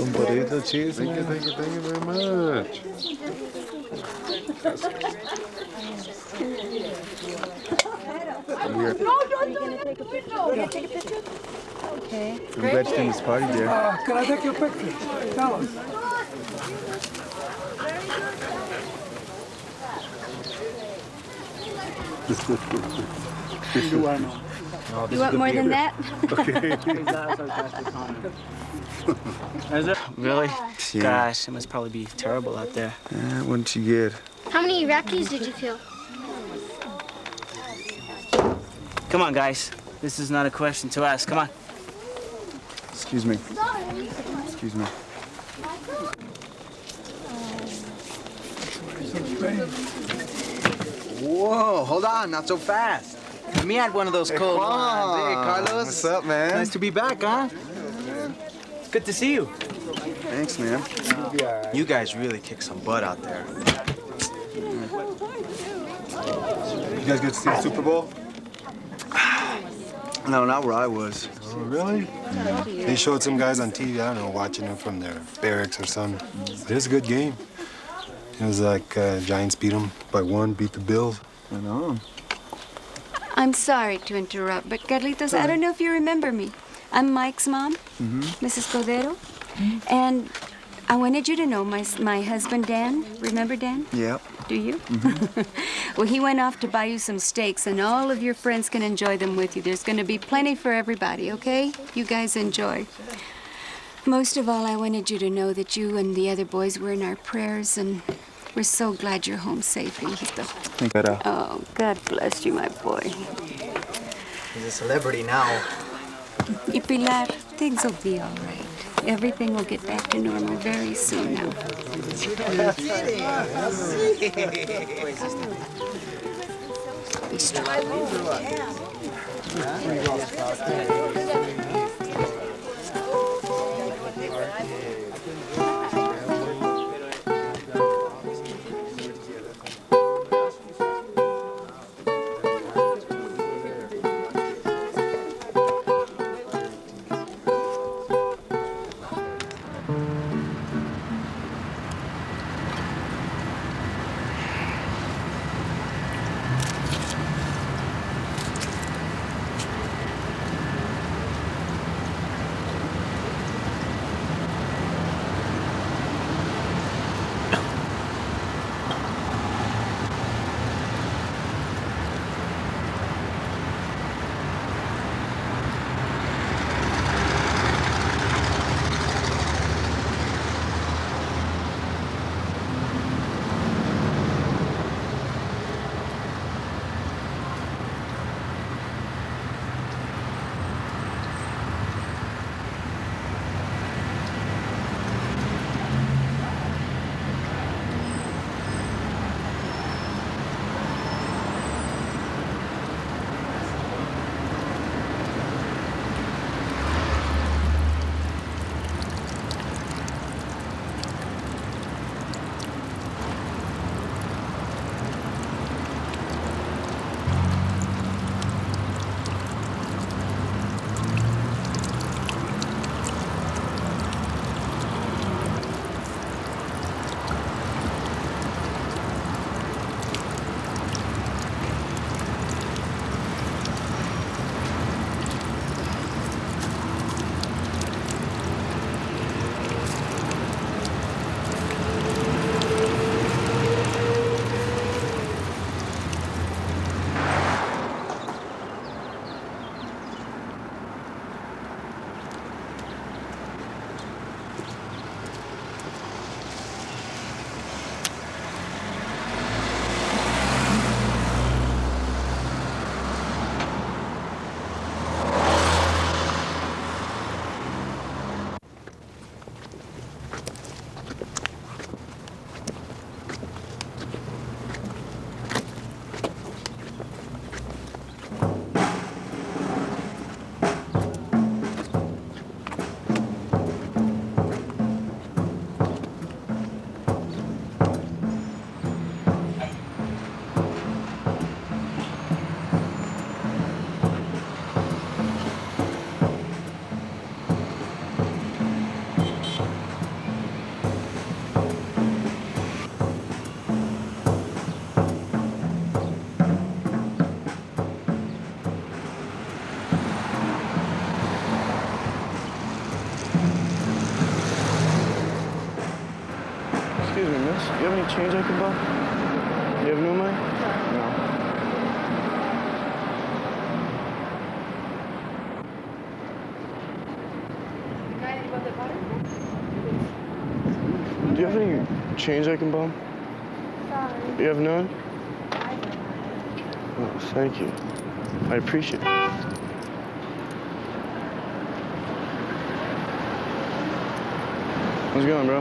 Un burrito, cheese. Thank you very much. I'm here. Are you gonna take a picture? We're gonna take a picture? Okay. I'm glad you came to this party, dear. Can I take your picture? Tell us. You want more than that? Is it? Really? Yeah. Gosh, it must probably be terrible out there. What did you get? How many Iraqis did you kill? Come on, guys. This is not a question to ask. Come on. Excuse me. Excuse me. Whoa, hold on, not so fast. Let me add one of those cold ones. Hey, Carlos. What's up, man? Nice to be back, huh? Good to see you. Thanks, man. You guys really kick some butt out there. You guys get to see the Super Bowl? No, not where I was. Oh, really? They showed some guys on TV, I don't know, watching it from their barracks or something. It is a good game. It was like Giants beat them by 1, beat the Bills. I know. I'm sorry to interrupt, but Carlitos, I don't know if you remember me. I'm Mike's mom, Mrs. Cordero, and I wanted you to know my husband, Dan. Remember Dan? Yep. Do you? Well, he went off to buy you some steaks, and all of your friends can enjoy them with you. There's going to be plenty for everybody, okay? You guys enjoy. Most of all, I wanted you to know that you and the other boys were in our prayers, and we're so glad you're home safe, hijito. Thank you. Oh, God bless you, my boy. He's a celebrity now. Y Pilar, things will be all right. Everything will get back to normal very soon now. Be strong. any change I can borrow? You have no money? No. Do you have any change I can borrow? Sorry. You have none? Oh, thank you. I appreciate it. How's it going, bro?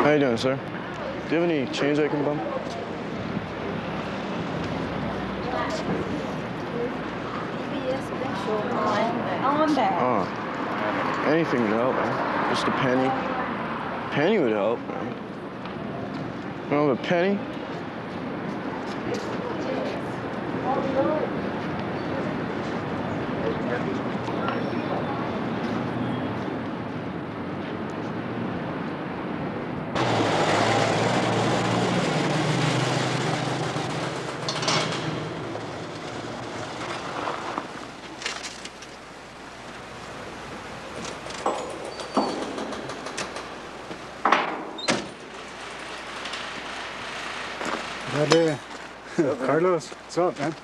How you doing, sir? Do you have any change I can bum? Oh, anything would help, man. Just a penny. Penny would help, man. You don't have a penny? Hey, Carlos, what's up, man?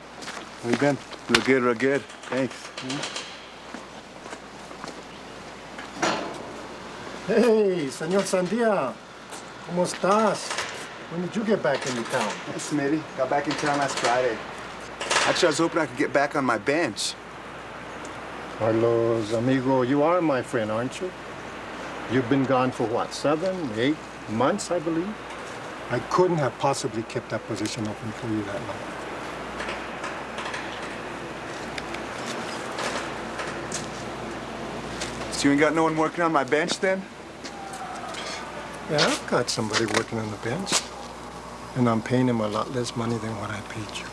How you been? Real good, real good. Thanks. Hey, Señor Sandia, ¿cómo estás? When did you get back into town? That's Smitty. Got back in town last Friday. Actually, I was hoping I could get back on my bench. Carlos, amigo, you are my friend, aren't you? You've been gone for what, 7, 8 months, I believe? I couldn't have possibly kept that position open for you that long. So you ain't got no one working on my bench then? Yeah, I've got somebody working on the bench. And I'm paying him a lot less money than what I paid you.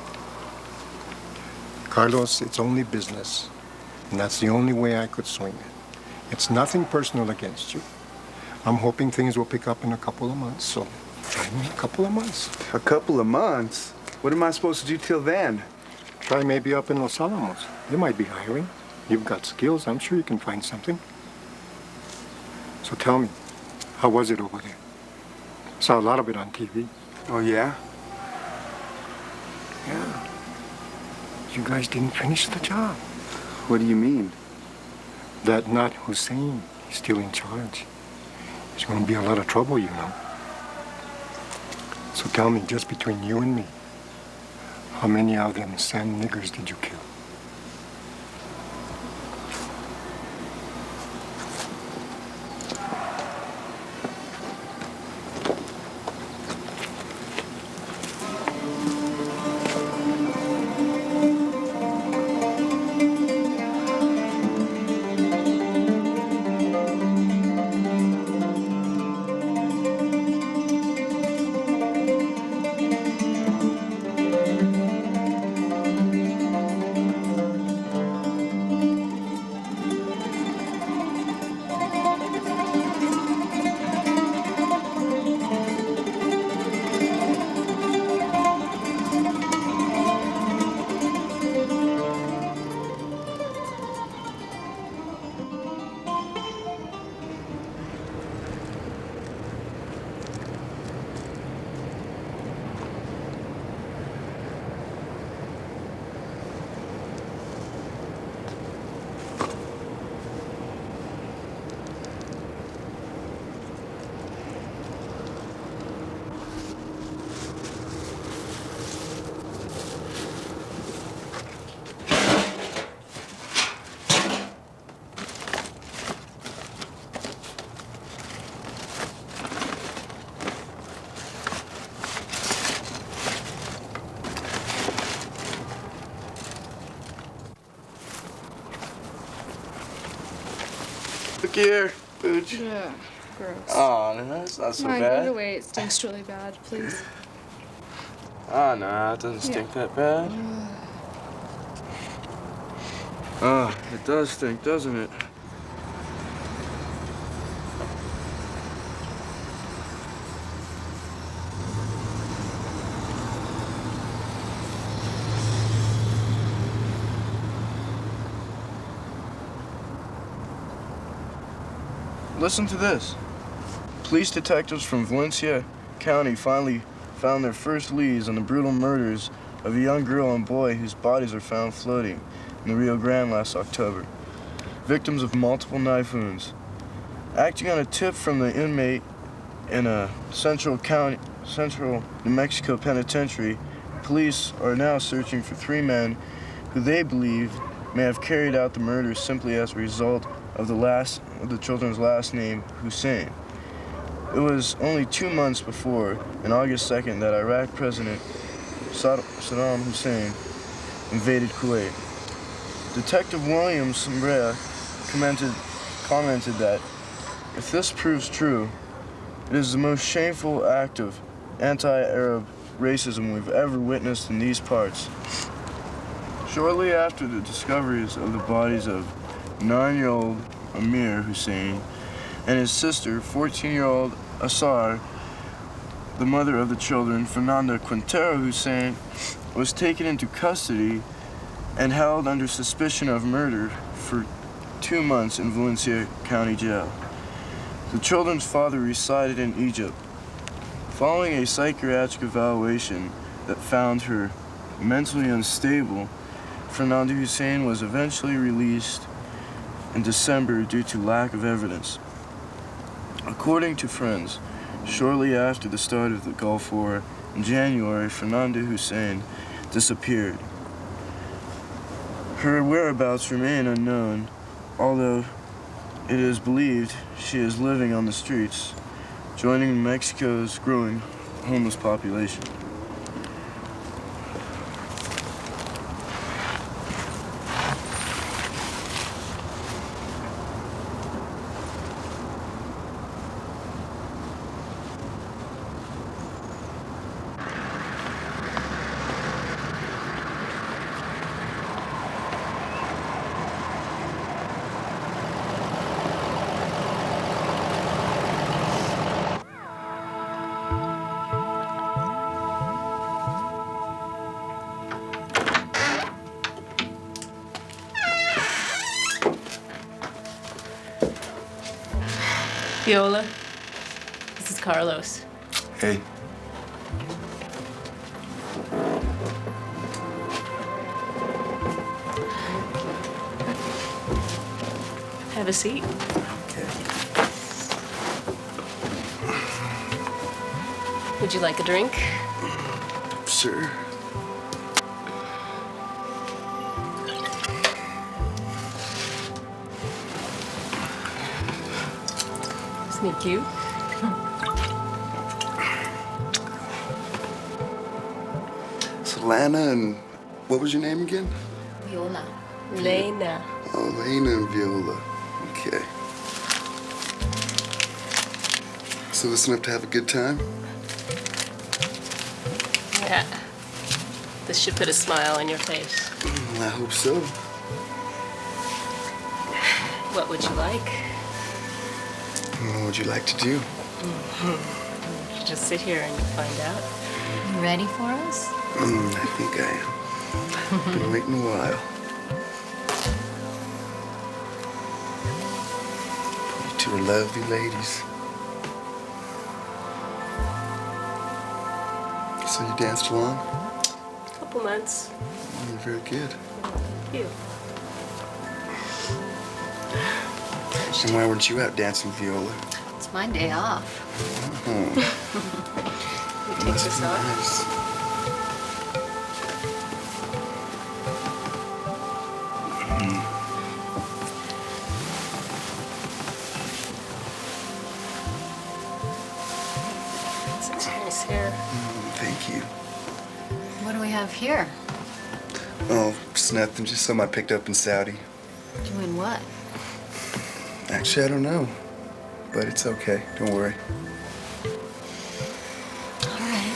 Carlos, it's only business. And that's the only way I could swing it. It's nothing personal against you. I'm hoping things will pick up in a couple of months, so try me a couple of months. A couple of months? What am I supposed to do till then? Try maybe up in Los Alamos. They might be hiring. You've got skills. I'm sure you can find something. So tell me, how was it over there? Saw a lot of it on TV. Oh, yeah? Yeah. You guys didn't finish the job. What do you mean? That not Hussein is still in charge. There's going to be a lot of trouble, you know. So tell me, just between you and me, how many of them sand niggers did you kill? Look here, Pooch. Yeah, gross. Oh, no, that's not so Come on, bad. give it away. It stinks really bad, please. Oh, no, it doesn't stink that bad. Oh, it does stink, doesn't it? Listen to this. Police detectives from Valencia County finally found their first leads on the brutal murders of a young girl and boy whose bodies were found floating in the Rio Grande last October. Victims of multiple knife wounds. Acting on a tip from the inmate in a Central New Mexico penitentiary, police are now searching for 3 men who they believe may have carried out the murders simply as a result of the children's last name, Hussein. It was only 2 months before, on August 2nd, that Iraq President Saddam Hussein invaded Kuwait. Detective William Sombrea commented that if this proves true, it is the most shameful act of anti-Arab racism we've ever witnessed in these parts. Shortly after the discoveries of the bodies of 9-year-old Amir Hussein and his sister, 14-year-old Asar, the mother of the children, Fernanda Quintero Hussein, was taken into custody and held under suspicion of murder for 2 months in Valencia County Jail. The children's father resided in Egypt. Following a psychiatric evaluation that found her mentally unstable, Fernanda Hussein was eventually released in December due to lack of evidence. According to friends, shortly after the start of the Gulf War in January, Fernanda Hussein disappeared. Her whereabouts remain unknown, although it is believed she is living on the streets, joining Mexico's growing homeless population. Viola, this is Carlos. Hey. Have a seat. Would you like a drink? Sure. Isn't he cute? Solana and what was your name again? Viola. Lena. Oh, Lena and Viola. Okay. So listen up to have a good time? Yeah. This should put a smile on your face. I hope so. What would you like? What would you like to do? You just sit here and you'll find out. You ready for us? I think I am. Been waiting a while. You two are lovely ladies. So you danced along? Couple months. You're very good. Thank you. And why weren't you out dancing, Viola? It's my day off. You take this off? Nice. Such nice hair. Thank you. What do we have here? Oh, it's nothing. Just something I picked up in Saudi. Doing what? Actually, I don't know. But it's okay. Don't worry. All right.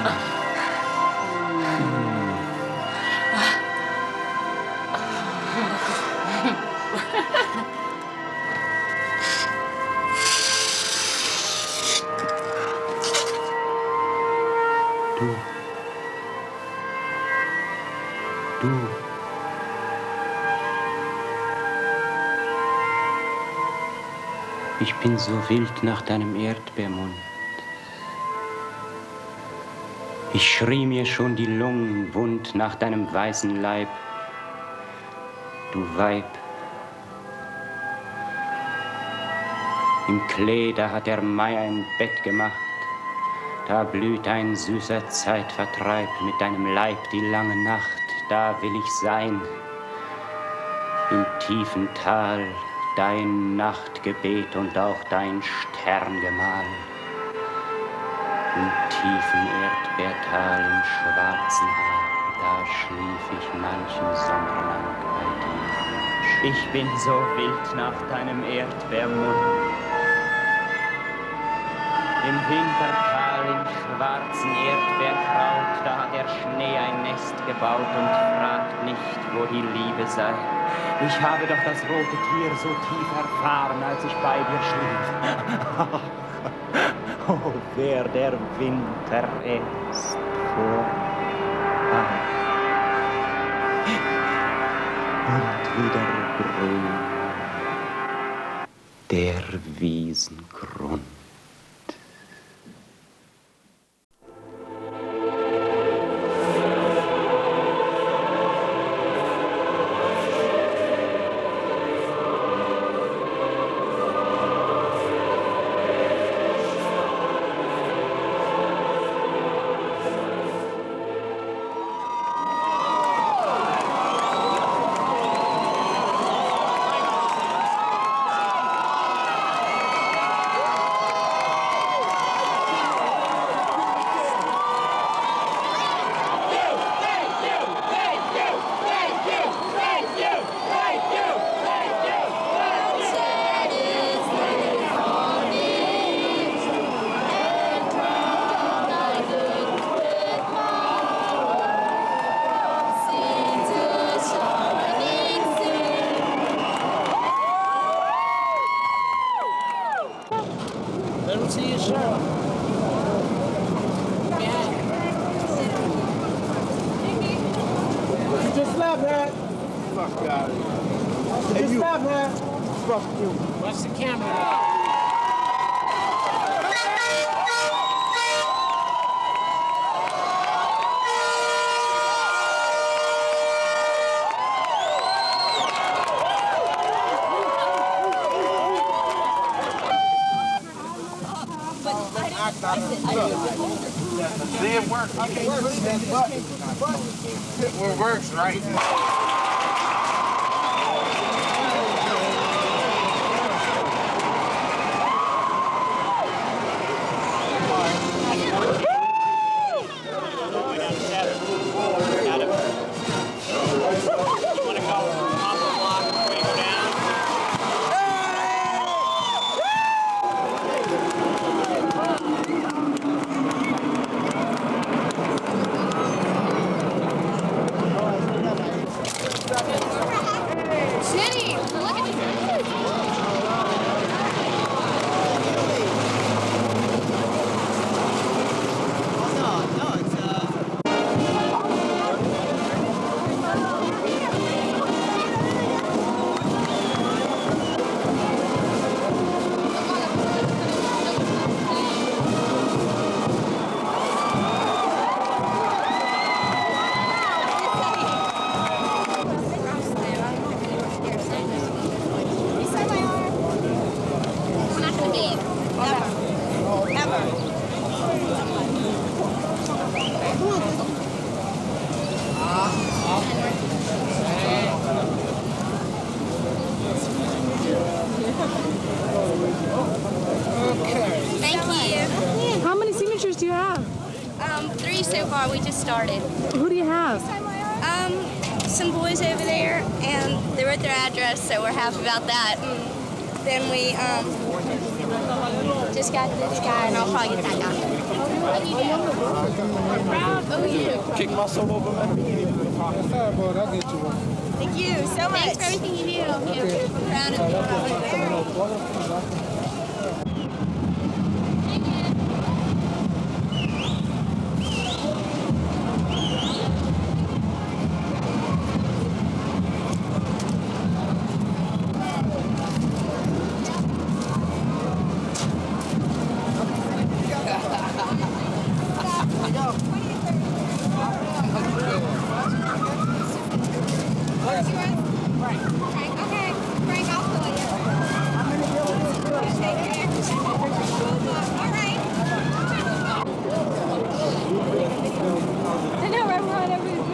Du. Ich bin so wild nach deinem Erdbeermund. Ich schrie mir schon die Lungen wund nach deinem weißen Leib. Du Weib. Im Klee, da hat der Mai ein Bett gemacht. Da blüht ein süßer Zeitvertreib mit deinem Leib die lange Nacht. Da will ich sein, im tiefen Tal, dein Nachtgebet und auch dein Sterngemahl. Im tiefen Erdbeertal, im schwarzen Haar, da schlief ich manchen Sommer lang bei dir. Ich bin so wild nach deinem Erdbeermund. Im Wintertal, im schwarzen Erdbeerkraut, da hat der Schnee ein Nest gebaut und fragt nicht, wo die Liebe sei. Ich habe doch das rote Tier so tief erfahren, als ich bei dir schlief. Oh, wer der Winter erst vorbei und wieder grün der Wiesengrund. See, it works. Okay, push that button. It works, right? So far, we just started. Who do you have? Some boys over there, and they wrote their address, so we're happy about that. And then we just this guy to this guy, and I'll probably get that guy. Round OU. Kick my soul over, man. Thank you so much. Thanks for everything you do. I'm proud of you. I know, right? We're on every video.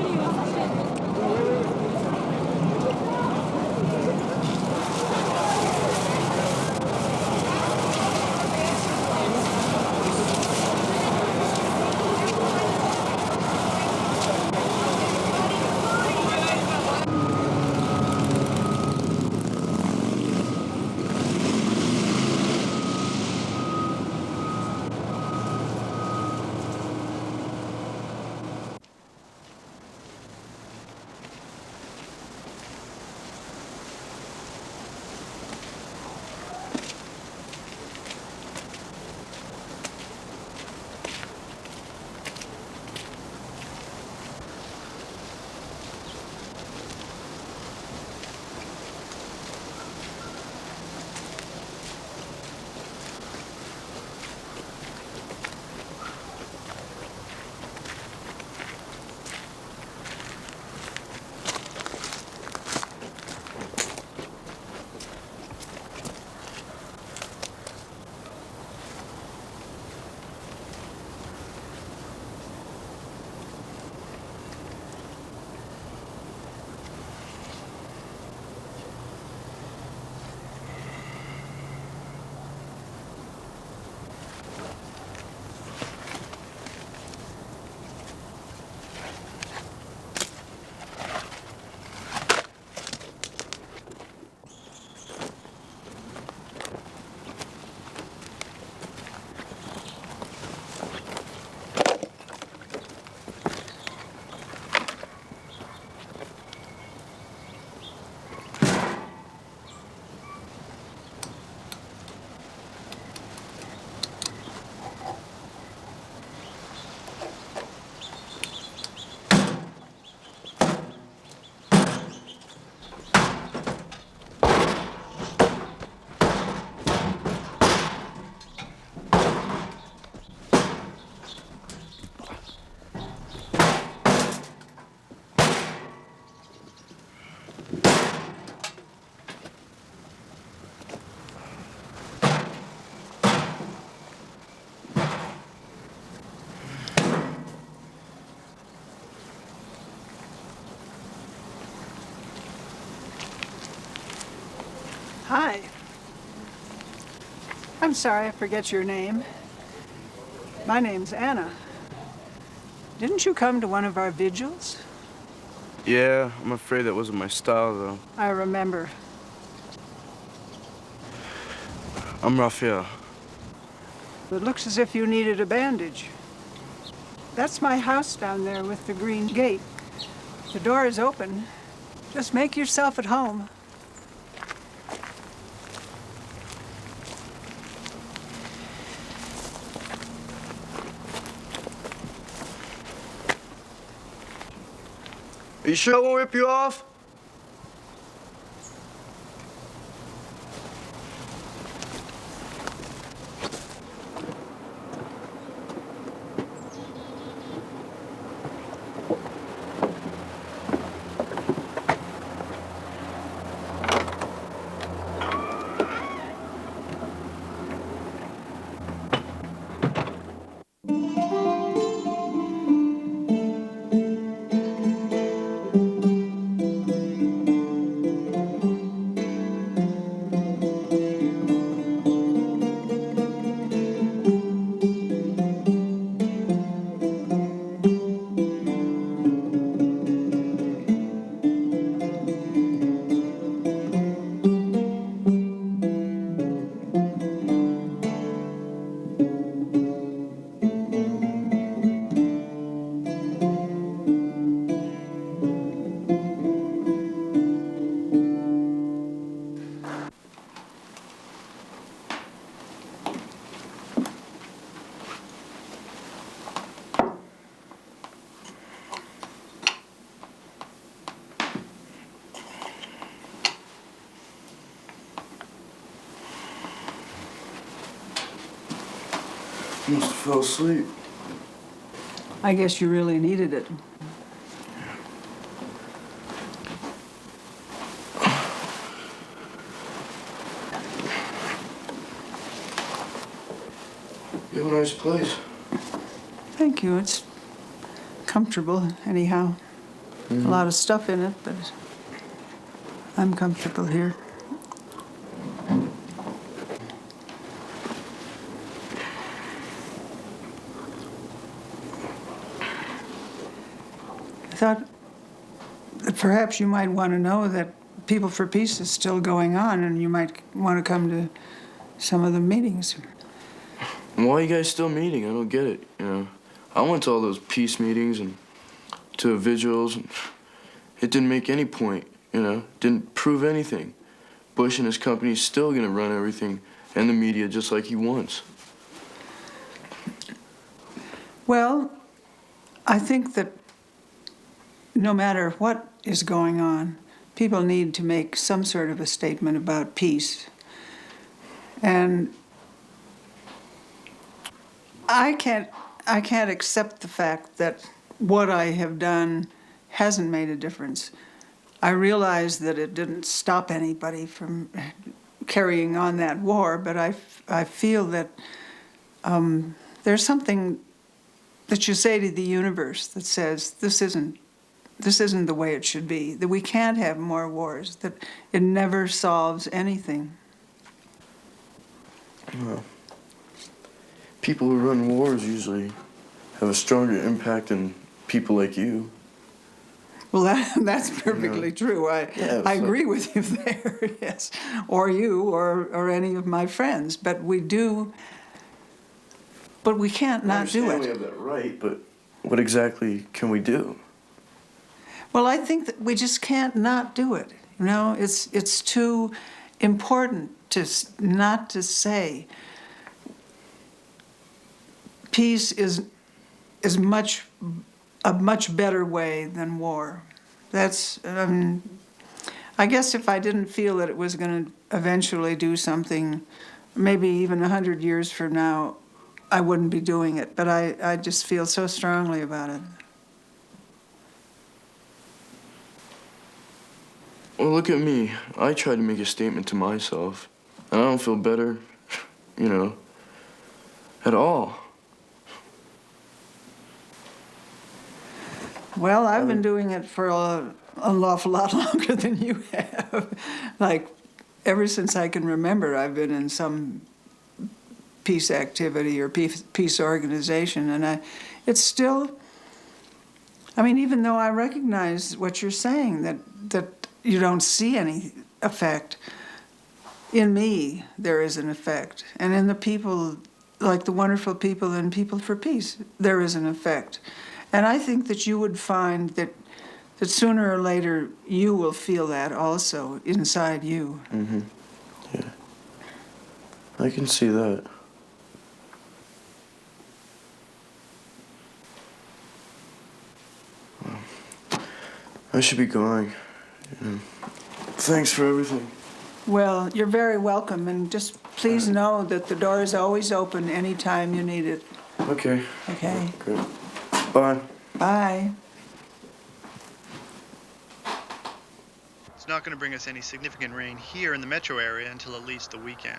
Hi. I'm sorry I forget your name. My name's Anna. Didn't you come to one of our vigils? Yeah, I'm afraid that wasn't my style, though. I remember. I'm Raphael. It looks as if you needed a bandage. That's my house down there with the green gate. The door is open. Just make yourself at home. Are you sure I won't rip you off? Must have fell asleep. I guess you really needed it. You have a nice place. Thank you. It's comfortable, anyhow. A lot of stuff in it, but I'm comfortable here. I thought that perhaps you might want to know that People for Peace is still going on, and you might want to come to some of the meetings. Why are you guys still meeting? I don't get it, you know. I went to all those peace meetings and to vigils, and it didn't make any point, you know. Didn't prove anything. Bush and his company is still gonna run everything and the media just like he wants. Well, I think that no matter what is going on, people need to make some sort of a statement about peace. And I can't accept the fact that what I have done hasn't made a difference. I realize that it didn't stop anybody from carrying on that war, but I feel that there's something that you say to the universe that says this isn't the way it should be, that we can't have more wars, that it never solves anything. Well, people who run wars usually have a stronger impact than people like you. Well, that's perfectly true. I agree with you there, yes. Or you, or any of my friends. But we can't not do it. We have that right, but what exactly can we do? Well, I think that we just can't not do it. You know, it's too important not to say peace is a much better way than war. That's, I guess if I didn't feel that it was going to eventually do something, maybe even 100 years from now, I wouldn't be doing it. But I just feel so strongly about it. Well, look at me. I tried to make a statement to myself, and I don't feel better, you know, at all. Well, I've been doing it for an awful lot longer than you have. Like, ever since I can remember, I've been in some peace activity or peace organization, and it's still, I mean, even though I recognize what you're saying, that you don't see any effect, in me there is an effect, and in the people, like the wonderful people in People for Peace, there is an effect. And I think that you would find that sooner or later you will feel that also inside you. Mm-hmm. Yeah. I can see that. Well, I should be going. Thanks for everything. Well, you're very welcome, and just please know that the door is always open anytime you need it. Okay. Okay. Good. Bye. Bye. It's not going to bring us any significant rain here in the metro area until at least the weekend.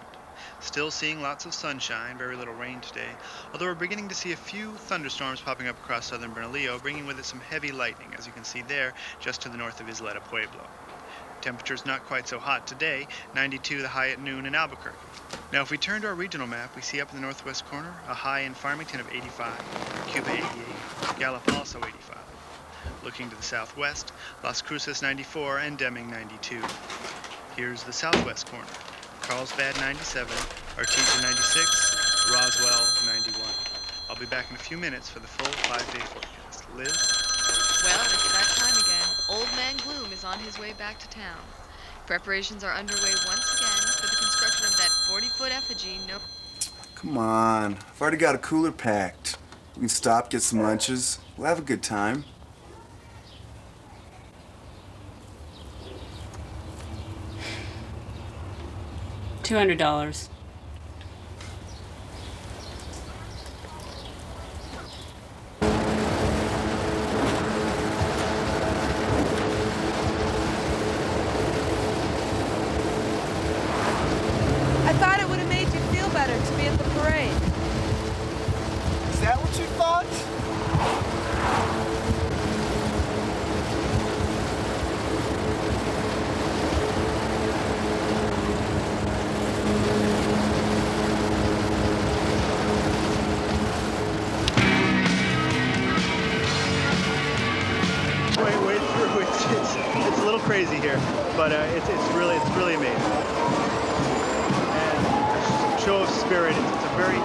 Still seeing lots of sunshine, very little rain today, although we're beginning to see a few thunderstorms popping up across southern Bernalillo, bringing with it some heavy lightning, as you can see there, just to the north of Isleta Pueblo. Temperature's not quite so hot today, 92 the high at noon in Albuquerque. Now if we turn to our regional map, we see up in the northwest corner a high in Farmington of 85, Cuba 88, Gallup also 85. Looking to the southwest, Las Cruces 94 and Deming 92. Here's the southwest corner, Carlsbad 97, Artesia 96, Roswell 91. I'll be back in a few minutes for the full 5-day forecast. Liz? Well, it's that time again. Old Man Gloom is on his way back to town. Preparations are underway once again for the construction of that 40-foot effigy. Come on. I've already got a cooler packed. We can stop, get some lunches. We'll have a good time. $200. parade. Is that what you thought? Way through. It's a little crazy here, but it's really amazing. And a show of spirit. It's a very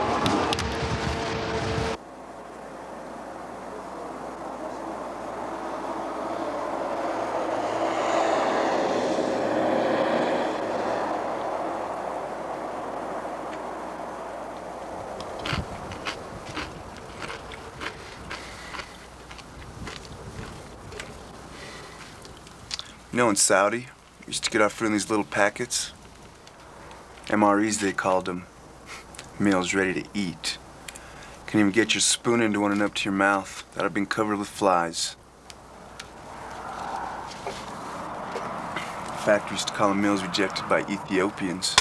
You know, in Saudi, we used to get our food in these little packets. MREs, they called them. Meals ready to eat. Couldn't even get your spoon into one and up to your mouth. That'd have been covered with flies. The factory used to call them meals rejected by Ethiopians.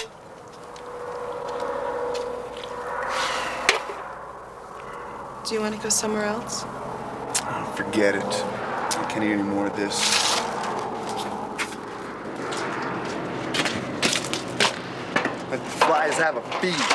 Do you want to go somewhere else? Oh, forget it. I can't eat any more of this. Let the flies have a feast.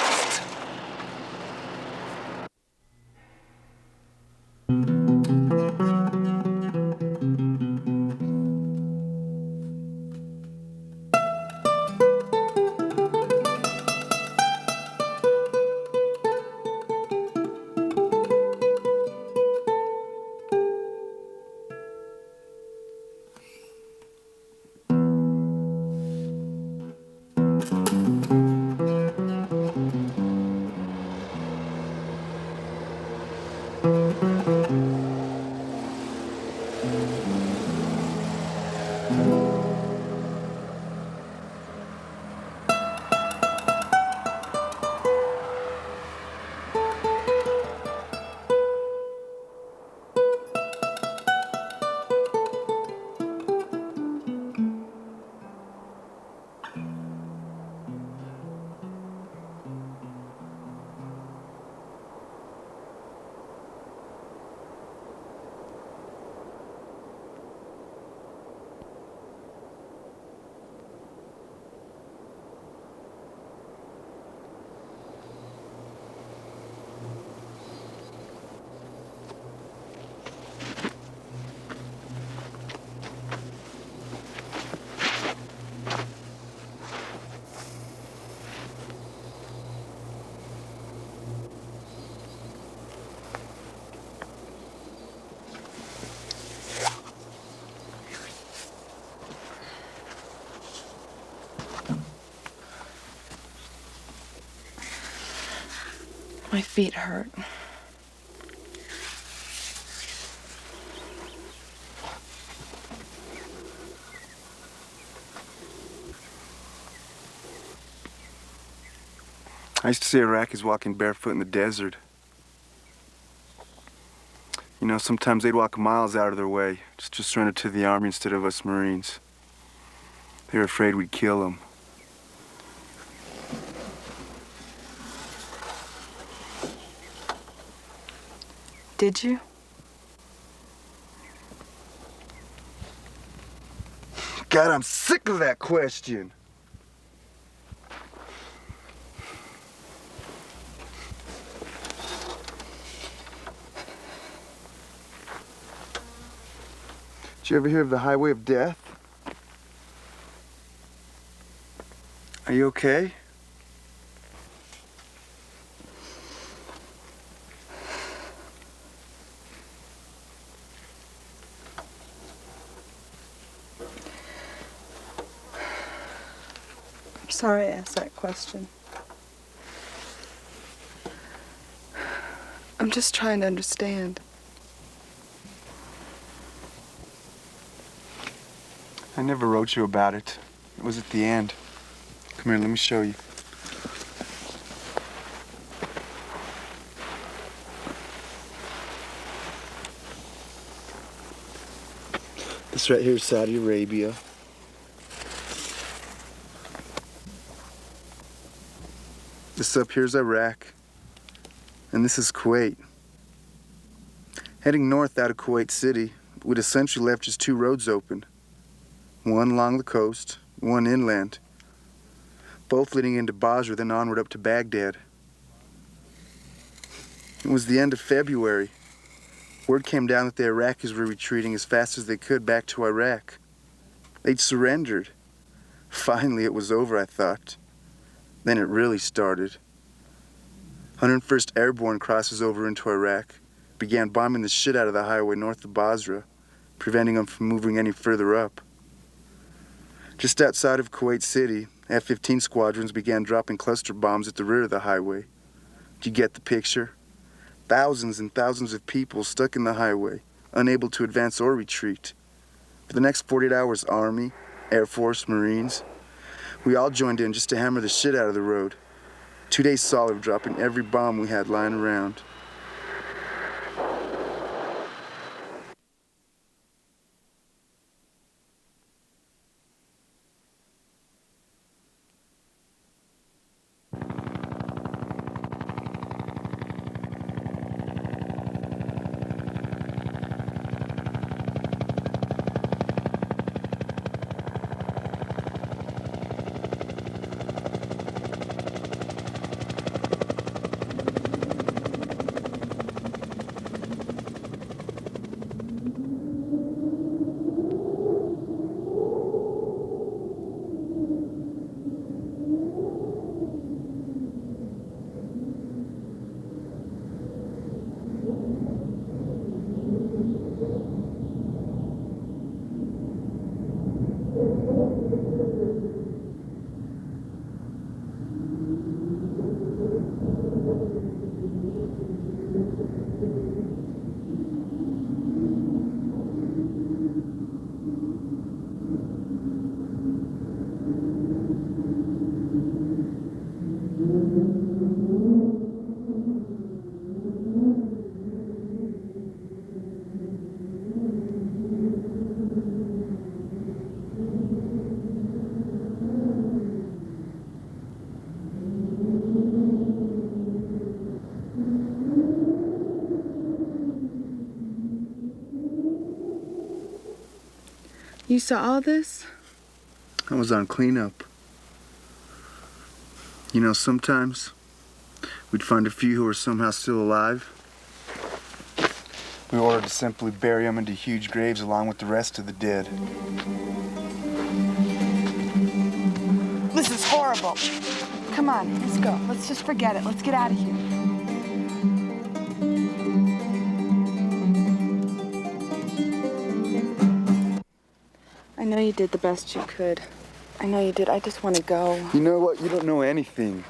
My feet hurt. I used to see Iraqis walking barefoot in the desert. You know, sometimes they'd walk miles out of their way just to surrender to the army instead of us Marines. They were afraid we'd kill them. Did you? God, I'm sick of that question. Did you ever hear of the Highway of Death? Are you okay? I'm sorry I asked that question. I'm just trying to understand. I never wrote you about it. It was at the end. Come here, let me show you. This right here is Saudi Arabia. This up here is Iraq. and this is Kuwait. Heading north out of Kuwait City, we'd essentially left just two roads open. One along the coast, one inland. Both leading into Basra, then onward up to Baghdad. It was the end of February. Word came down that the Iraqis were retreating as fast as they could back to Iraq. They'd surrendered. Finally, it was over, I thought. Then it really started. 101st Airborne crosses over into Iraq, began bombing the shit out of the highway north of Basra, preventing them from moving any further up. Just outside of Kuwait City, F-15 squadrons began dropping cluster bombs at the rear of the highway. Do you get the picture? Thousands and thousands of people stuck in the highway, unable to advance or retreat. For the next 48 hours, Army, Air Force, Marines, we all joined in just to hammer the shit out of the road. 2 days solid, dropping every bomb we had lying around. You saw all this? I was on cleanup. You know, sometimes we'd find a few who were somehow still alive. We ordered to simply bury them into huge graves along with the rest of the dead. This is horrible. Come on, let's go. Let's just forget it. Let's get out of here. I know you did the best you could. I know you did. I just want to go. You know what? You don't know anything.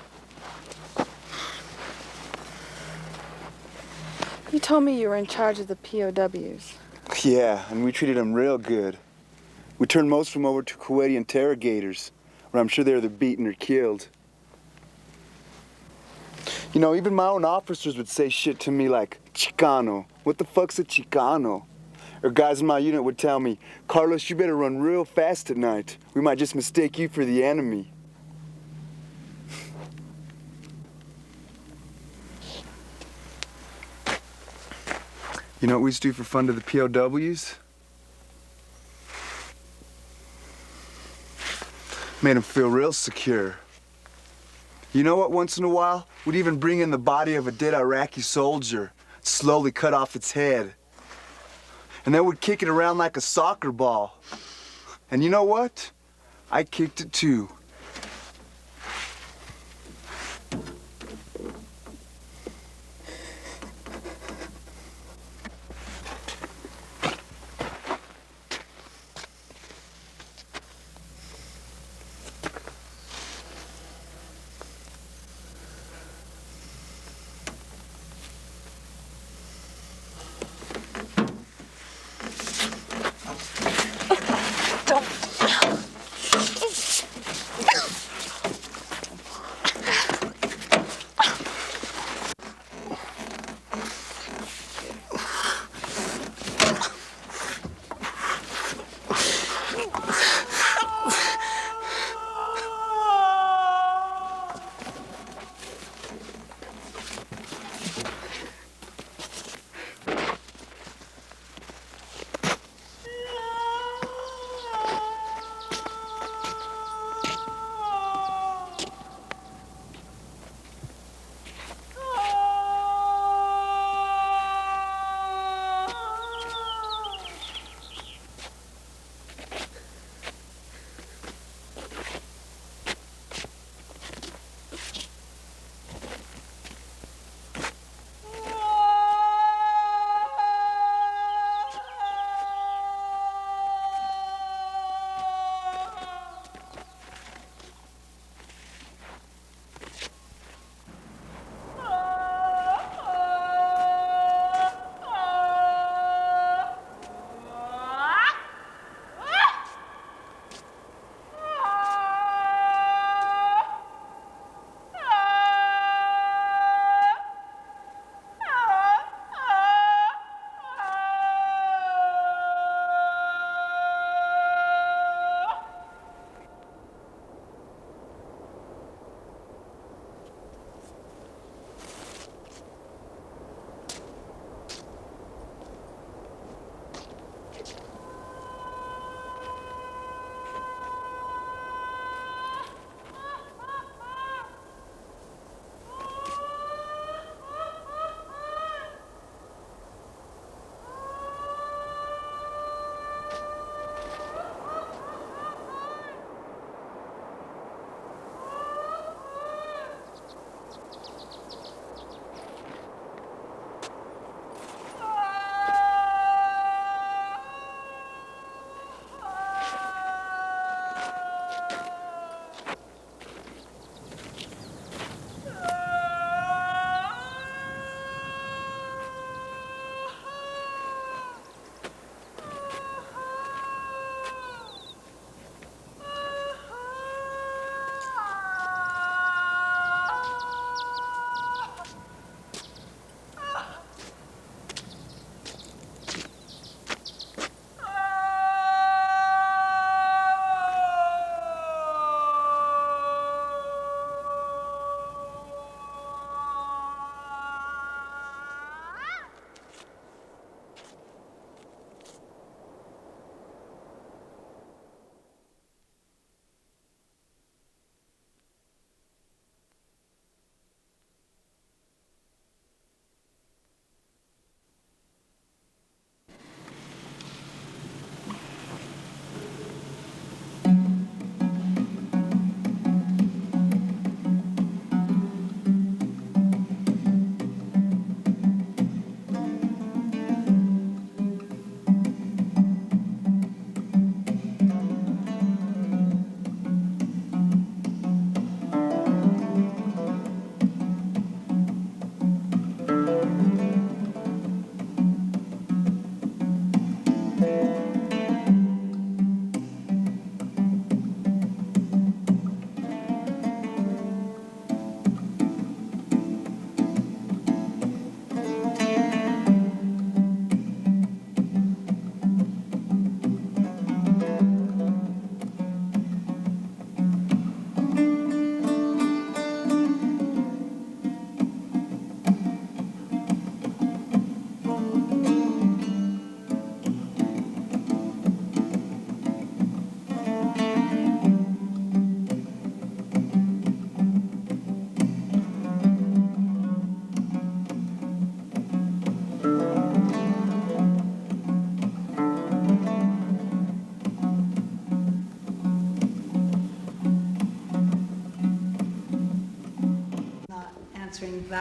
You told me you were in charge of the POWs. Yeah, and we treated them real good. We turned most of them over to Kuwaiti interrogators, where I'm sure they were either beaten or killed. You know, even my own officers would say shit to me like, Chicano. What the fuck's a Chicano? Or guys in my unit would tell me, Carlos, you better run real fast tonight. We might just mistake you for the enemy. You know what we used to do for fun to the POWs? Made them feel real secure. You know what, once in a while, we'd even bring in the body of a dead Iraqi soldier, slowly cut off its head. And then we'd kick it around like a soccer ball. And you know what? I kicked it too.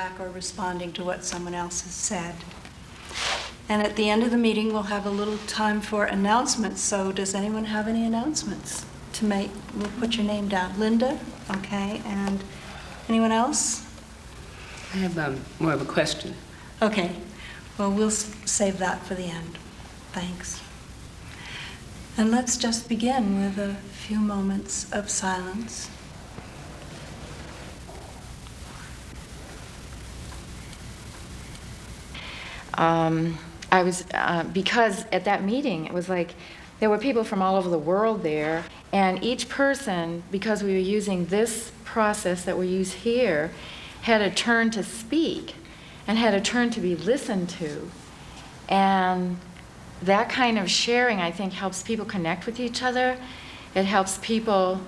back or responding to what someone else has said. And at the end of the meeting, we'll have a little time for announcements. So does anyone have any announcements to make? We'll put your name down. Linda? Okay. And anyone else? I have more of a question. Okay. Well, we'll save that for the end. Thanks. And let's just begin with a few moments of silence. I was, because at that meeting, it was like there were people from all over the world there, and each person, because we were using this process that we use here, had a turn to speak and had a turn to be listened to. And that kind of sharing, I think, helps people connect with each other. It helps people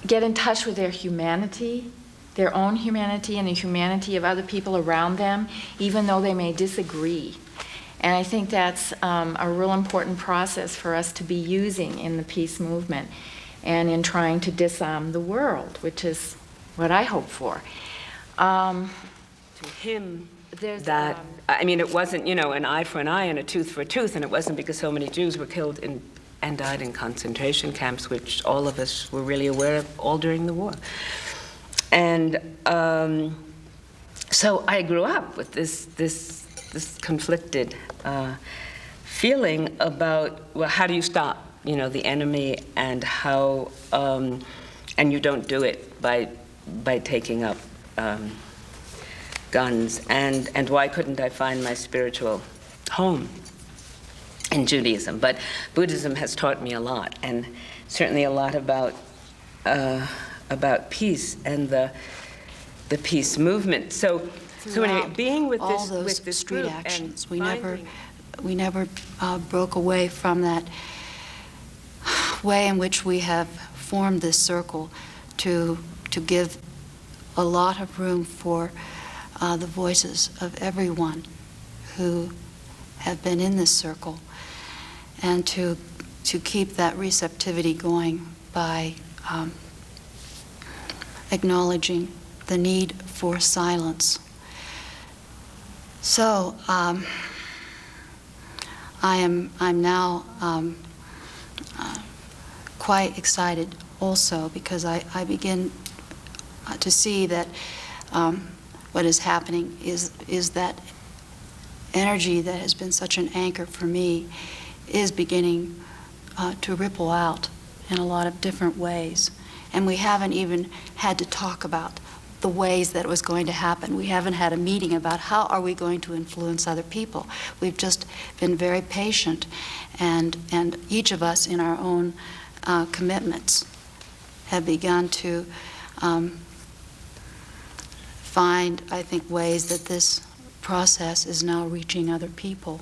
get in touch with their humanity, their own humanity and the humanity of other people around them, even though they may disagree. And I think that's a real important process for us to be using in the peace movement and in trying to disarm the world, which is what I hope for. To him, that, I mean, it wasn't, you know, an eye for an eye and a tooth for a tooth, and it wasn't because so many Jews were killed and died in concentration camps, which all of us were really aware of all during the war. And so I grew up with this conflicted feeling about, well, how do you stop, you know, the enemy, and how, and you don't do it by taking up guns, and why couldn't I find my spiritual home in Judaism? But Buddhism has taught me a lot, and certainly a lot about peace and the peace movement. So anyway, being with all this those with this street group actions, and we never broke away from that way in which we have formed this circle to give a lot of room for the voices of everyone who have been in this circle, and to keep that receptivity going by acknowledging the need for silence. So I'm now quite excited also, because I begin to see that what is happening is that energy that has been such an anchor for me is beginning to ripple out in a lot of different ways. And we haven't even had to talk about the ways that it was going to happen. We haven't had a meeting about how are we going to influence other people. We've just been very patient, and each of us in our own commitments have begun to find, I think, ways that this process is now reaching other people.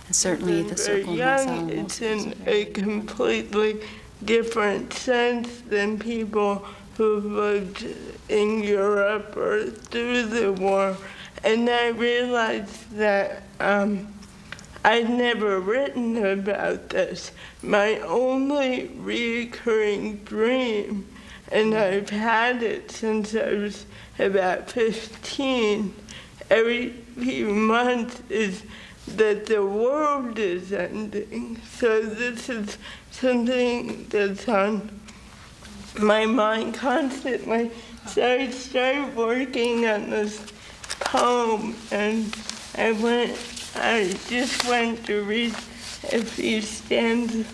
And certainly the circle in Los Alamos. It's in a completely different sense than people who've lived in Europe or through the war. And I realized that I'd never written about this. My only recurring dream, and I've had it since I was about 15, every few months, is that the world is ending. So this is something that's on my mind constantly. So I started working on this poem, and I just went to read a few stanzas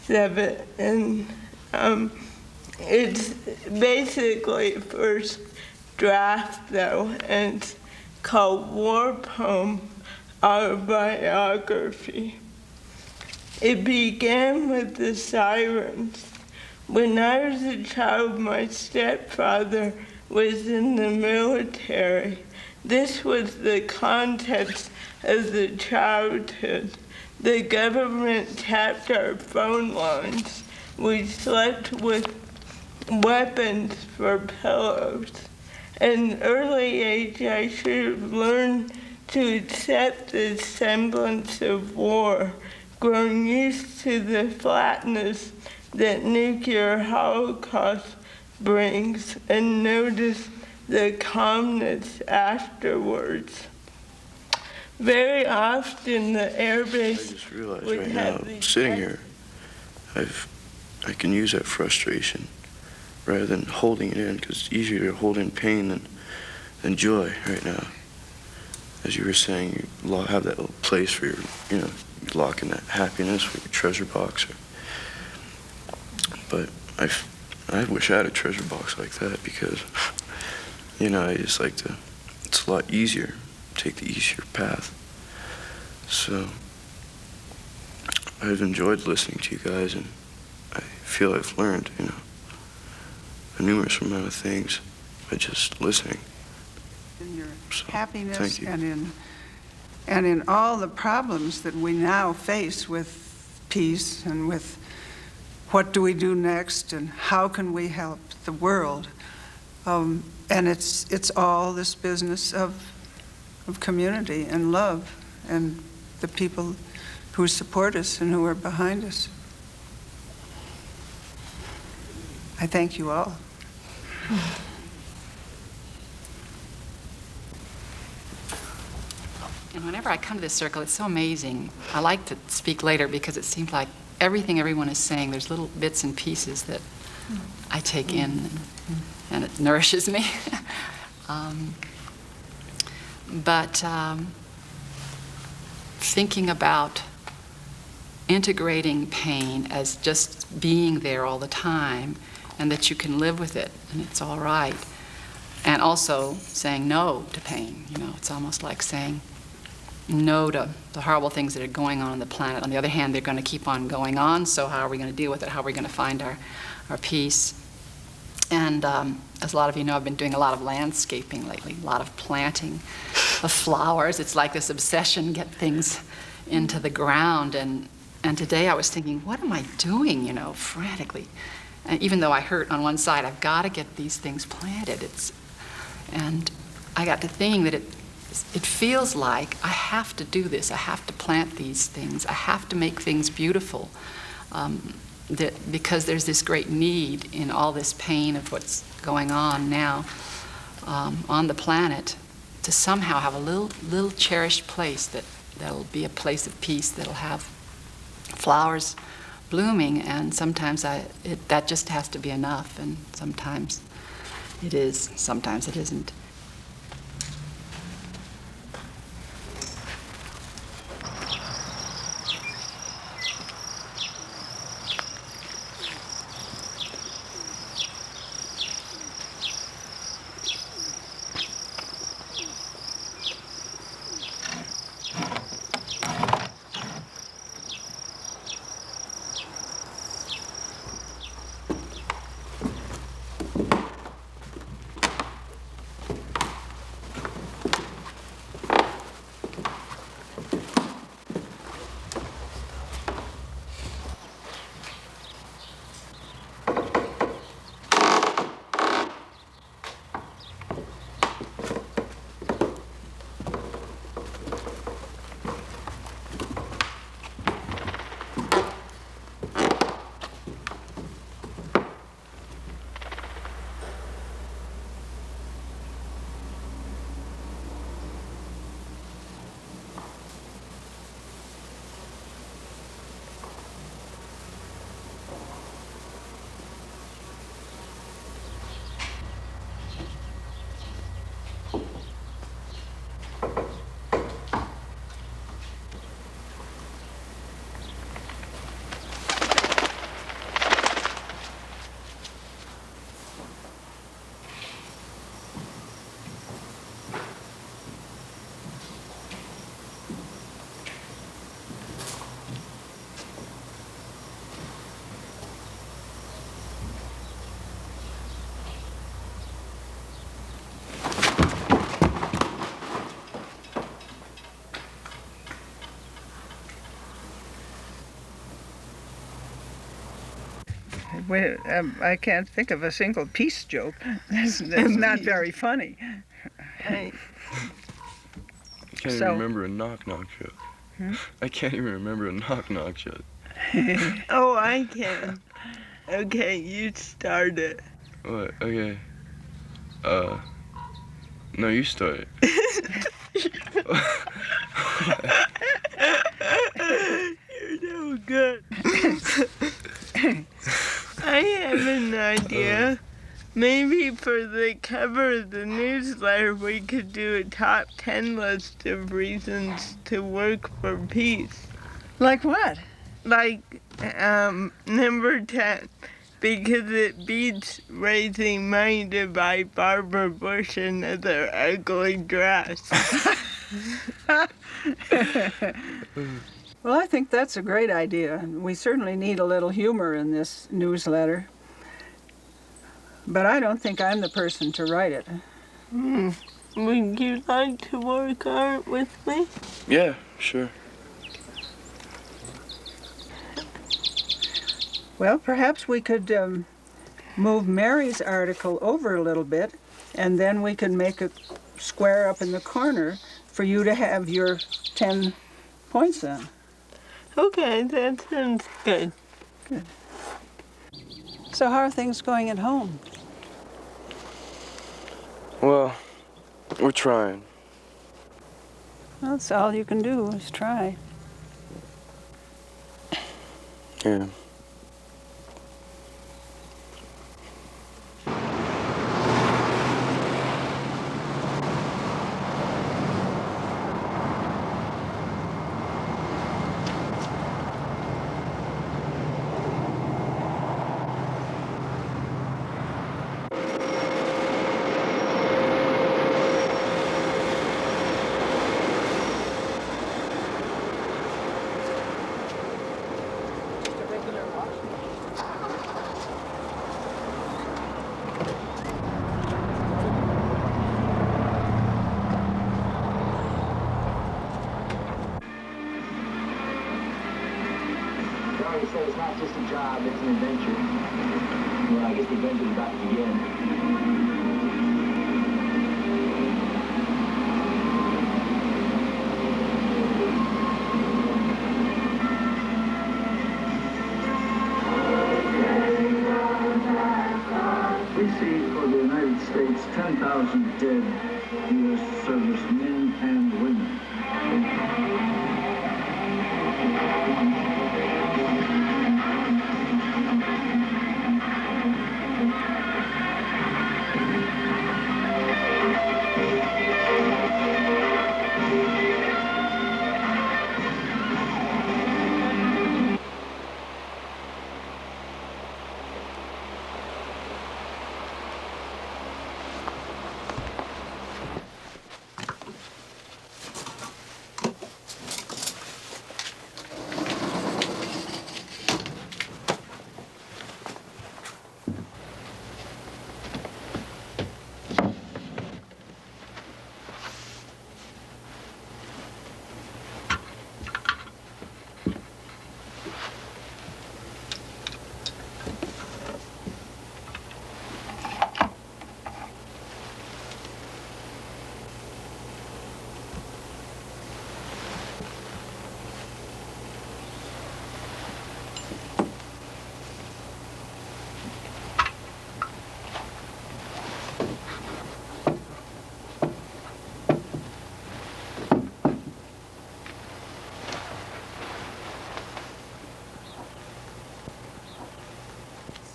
of it, and it's basically a first draft though, and it's called War Poem, Autobiography. It began with the sirens. When I was a child, my stepfather was in the military. This was the context of the childhood. The government tapped our phone lines. We slept with weapons for pillows. At an early age, I should have learned to accept the semblance of war, grown used to the flatness that nuclear holocaust brings and notice the calmness afterwards. Very often the airbase I just realized would right have now, these sitting here, I can use that frustration rather than holding it in, because it's easier to hold in pain than joy right now. As you were saying, you have that little place for your, you lock in that happiness for your treasure box. But I wish I had a treasure box like that, because, I just like to, it's a lot easier, take the easier path. So I've enjoyed listening to you guys, and I feel I've learned, a numerous amount of things by just listening. In your So, happiness thank you. and in all the problems that we now face with peace and with what do we do next and how can we help the world. And it's all this business of community and love and the people who support us and who are behind us. I thank you all. And whenever I come to this circle, it's so amazing. I like to speak later because it seems like everything everyone is saying, there's little bits and pieces that I take in, and it nourishes me. But thinking about integrating pain as just being there all the time, and that you can live with it, and it's all right. And also saying no to pain. It's almost like saying no to the horrible things that are going on the planet. On the other hand, they're going to keep on going on, so how are we going to deal with it? How are we going to find our peace? And as a lot of you know, I've been doing a lot of landscaping lately, a lot of planting of flowers. It's like this obsession, get things into the ground. And today I was thinking, what am I doing, frantically? And even though I hurt on one side, I've got to get these things planted. And I got to thinking that it feels like I have to do this. I have to plant these things. I have to make things beautiful. Because there's this great need in all this pain of what's going on now on the planet to somehow have a little cherished place that'll be a place of peace, that'll have flowers blooming. And sometimes that just has to be enough, and sometimes it is, sometimes it isn't. I can't think of a single peace joke. That's not very funny. I can't even remember a knock-knock joke. I can't even remember a knock-knock joke. Oh, I can. Okay, you start it. What? Okay. No, you start. You're no good. I have an idea. Maybe for the cover of the newsletter, we could do a top 10 list of reasons to work for peace. Like what? Like, number 10, because it beats raising money to buy Barbara Bush another ugly dress. Well, I think that's a great idea. We certainly need a little humor in this newsletter. But I don't think I'm the person to write it. Would you like to work on it with me? Yeah, sure. Well, perhaps we could move Mary's article over a little bit, and then we could make a square up in the corner for you to have your 10 points on. Okay, that sounds good. Good. So how are things going at home? Well, we're trying. Well, that's all you can do is try. Yeah. He said it's not just a job, it's an adventure. Well, I guess the adventure's about to begin. We see for the United States 10,000 dead U.S. servicemen and women.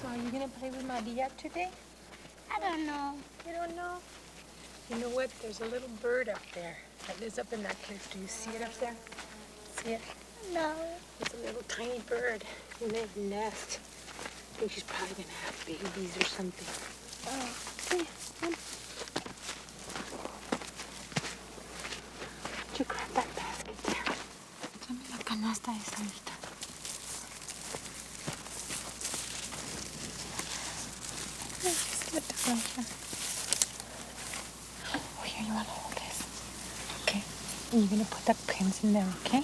So are you gonna play with Maria today? I don't know. You don't know? You know what? There's a little bird up there that lives up in that cliff. Do you see it up there? See it? No. It's a little tiny bird. He made a nest. I think she's probably gonna have babies or something. Oh, see? Come. Did you grab that basket there? Dame la canasta esa ahorita. Just let it go. Oh, here, you want to hold this. Okay. And you're going to put the pins in there, okay?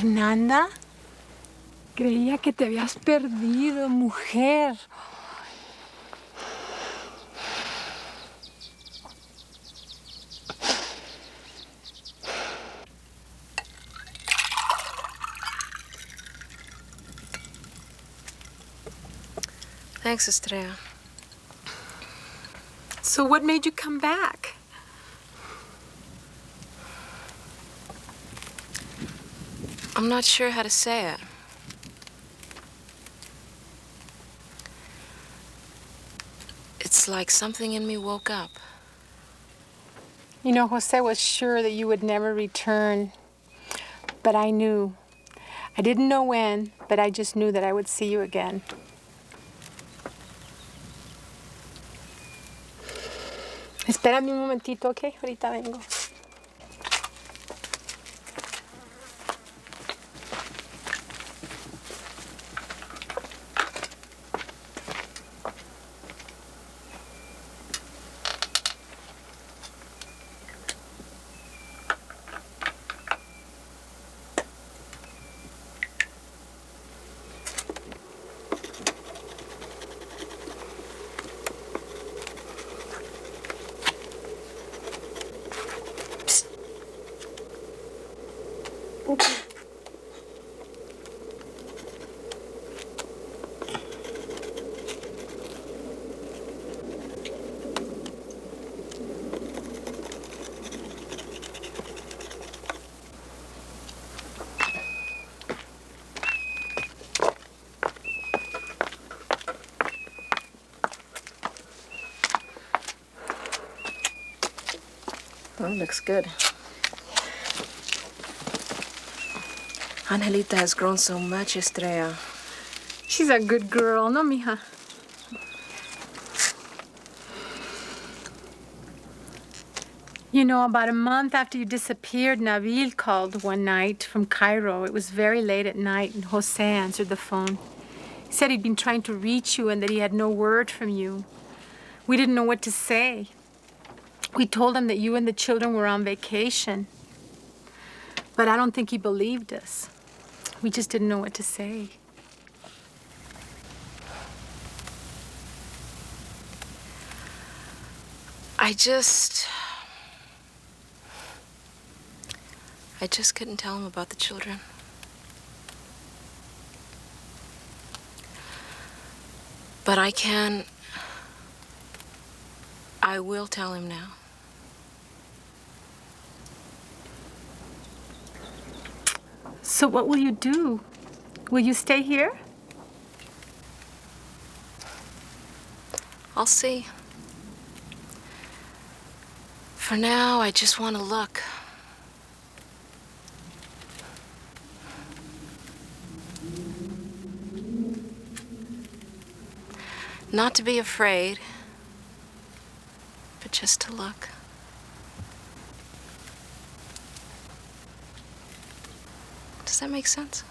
Fernanda, creía que te habías perdido, mujer. Thanks, Estrella. So what made you come back? I'm not sure how to say it. It's like something in me woke up. You know, Jose was sure that you would never return, but I knew. I didn't know when, but I just knew that I would see you again. Espérame un momentito, ¿ok? Ahorita vengo. Oh, looks good. Angelita has grown so much, Estrella. She's a good girl, no, mija? You know, about a month after you disappeared, Nabil called one night from Cairo. It was very late at night, and Jose answered the phone. He said he'd been trying to reach you and that he had no word from you. We didn't know what to say. We told him that you and the children were on vacation. But I don't think he believed us. We just didn't know what to say. I just couldn't tell him about the children. But I will tell him now. So what will you do? Will you stay here? I'll see. For now, I just want to look. Not to be afraid, but just to look. Does that make sense?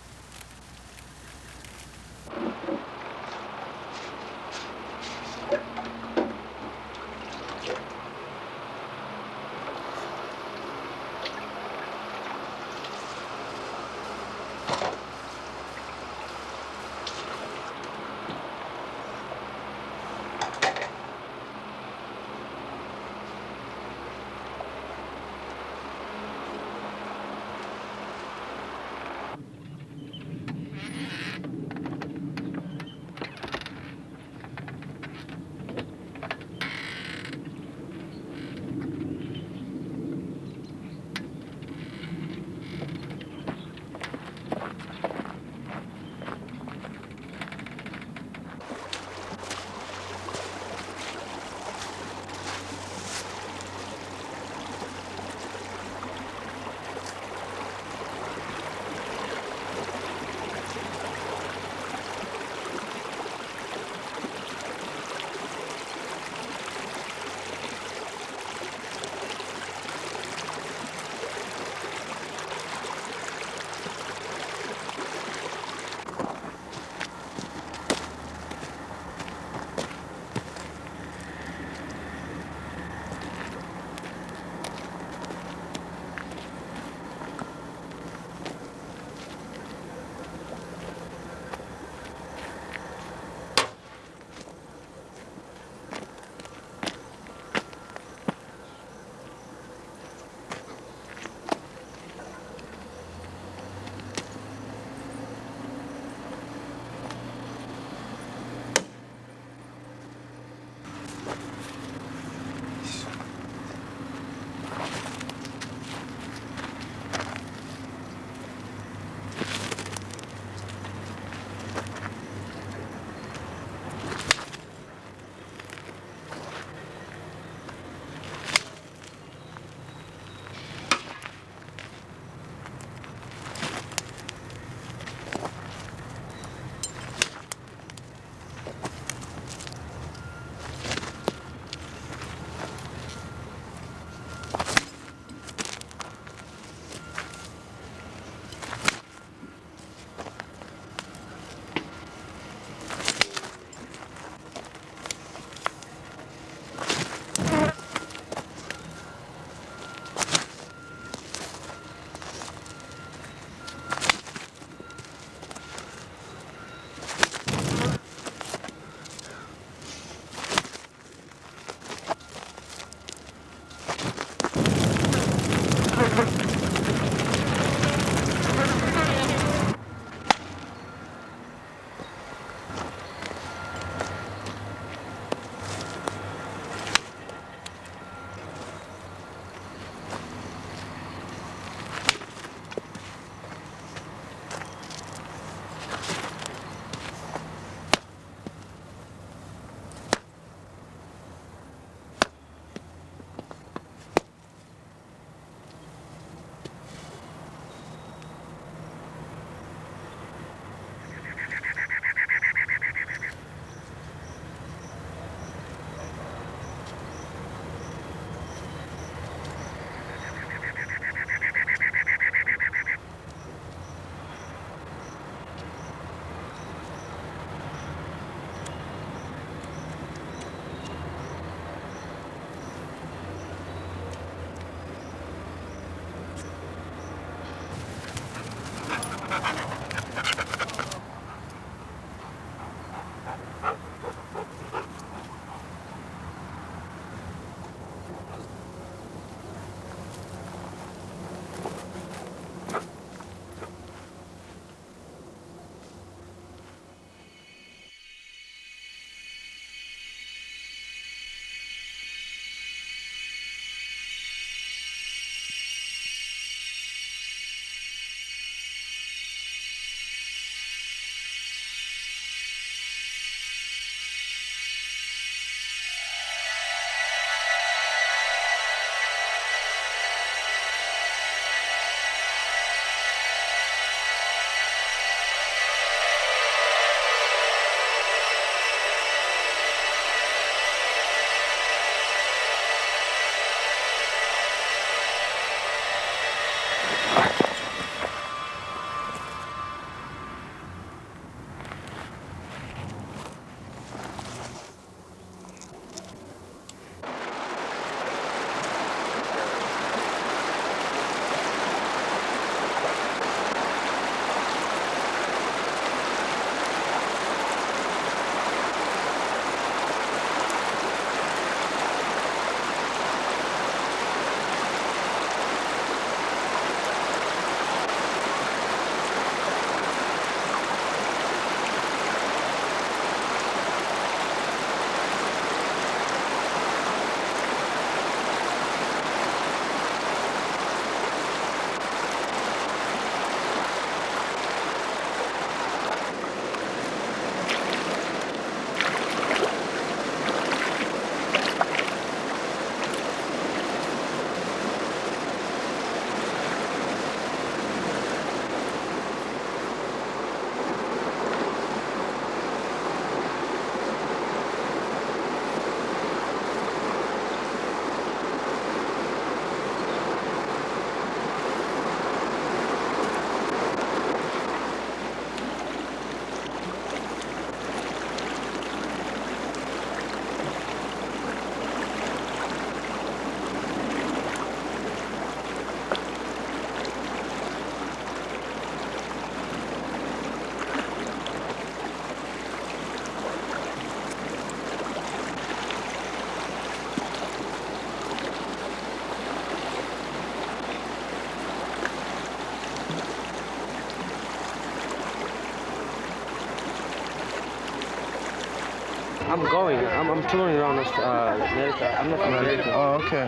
I'm going. I'm touring around America. I'm not from America. Oh, okay.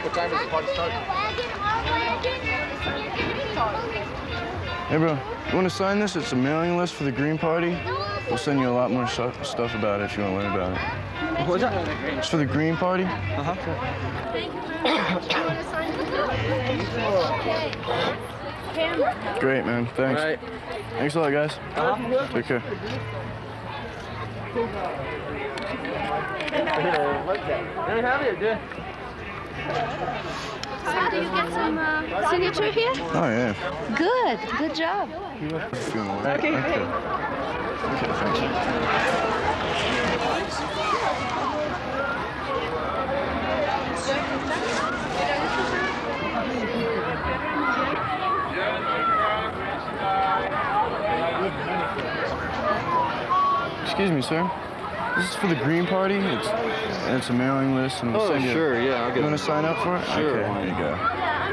What time does the party start? Hey, bro, you want to sign this? It's a mailing list for the Green Party. We'll send you a lot more stuff about it if you want to learn about it. What was that? It's for the Green Party. Great, man. Thanks. All right. Thanks a lot, guys. Take care. Hey, how are you doing? So do you get some signature here? Oh, yeah. Good. Good job. Okay, great. Okay, thanks. Excuse me, sir. This is for the Green Party. It's a mailing list, and we'll send you. Sure, yeah, I'll get You want it. to sign up for it? Sure. Okay, here you go.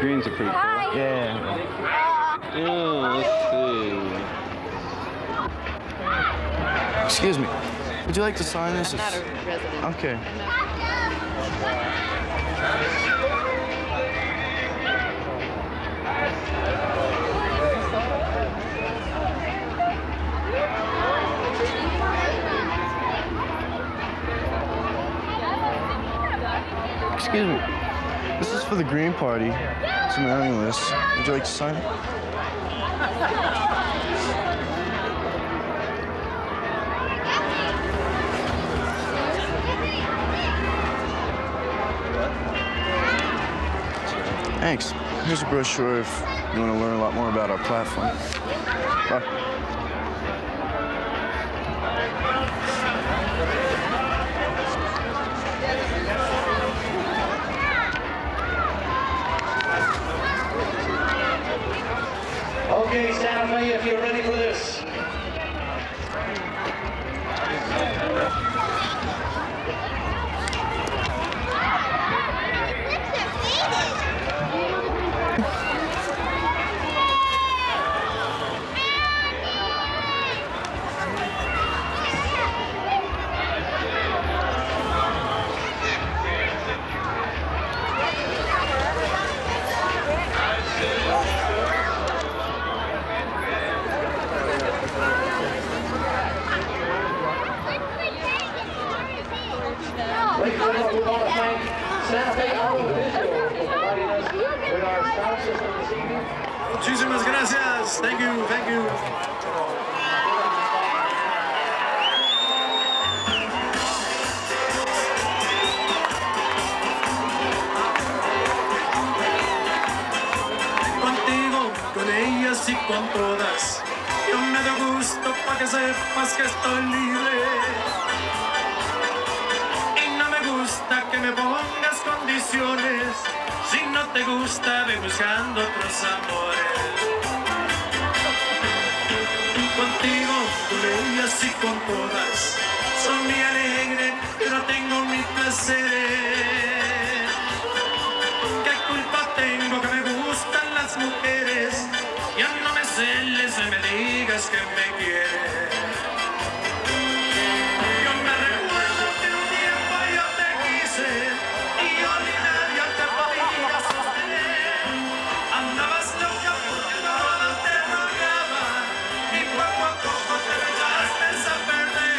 Greens are pretty cool. Yeah. Let's see. Excuse me. Would you like to sign this? I'm not a resident. Okay. Excuse me. This is for the Green Party. It's a mailing list. Would you like to sign it? Thanks. Here's a brochure if you want to learn a lot more about our platform. Bye. Okay, Santa Fe, if you're ready for this. Ladies and gentlemen, we want to thank Santa Fe Auto Visual for providing us with our sound system this evening. Muchísimas gracias. Thank you. Thank you. Contigo, con ellas y con todas, yo me doy gusto para que sepas que estoy libre. Y no me gusta que me pongas condiciones. Si no te gusta, ve buscando otros amores. Contigo, con ellas y con todas, soy muy alegre, pero tengo mis placeres. ¿Qué culpa tengo que me gustan las mujeres? Ya no me celes y me digas que me quieres. Yo me recuerdo que un tiempo yo te quise y yo ni nadie te podía sostener. Andabas loca porque todo te rogaba y poco a poco te echaste a perder.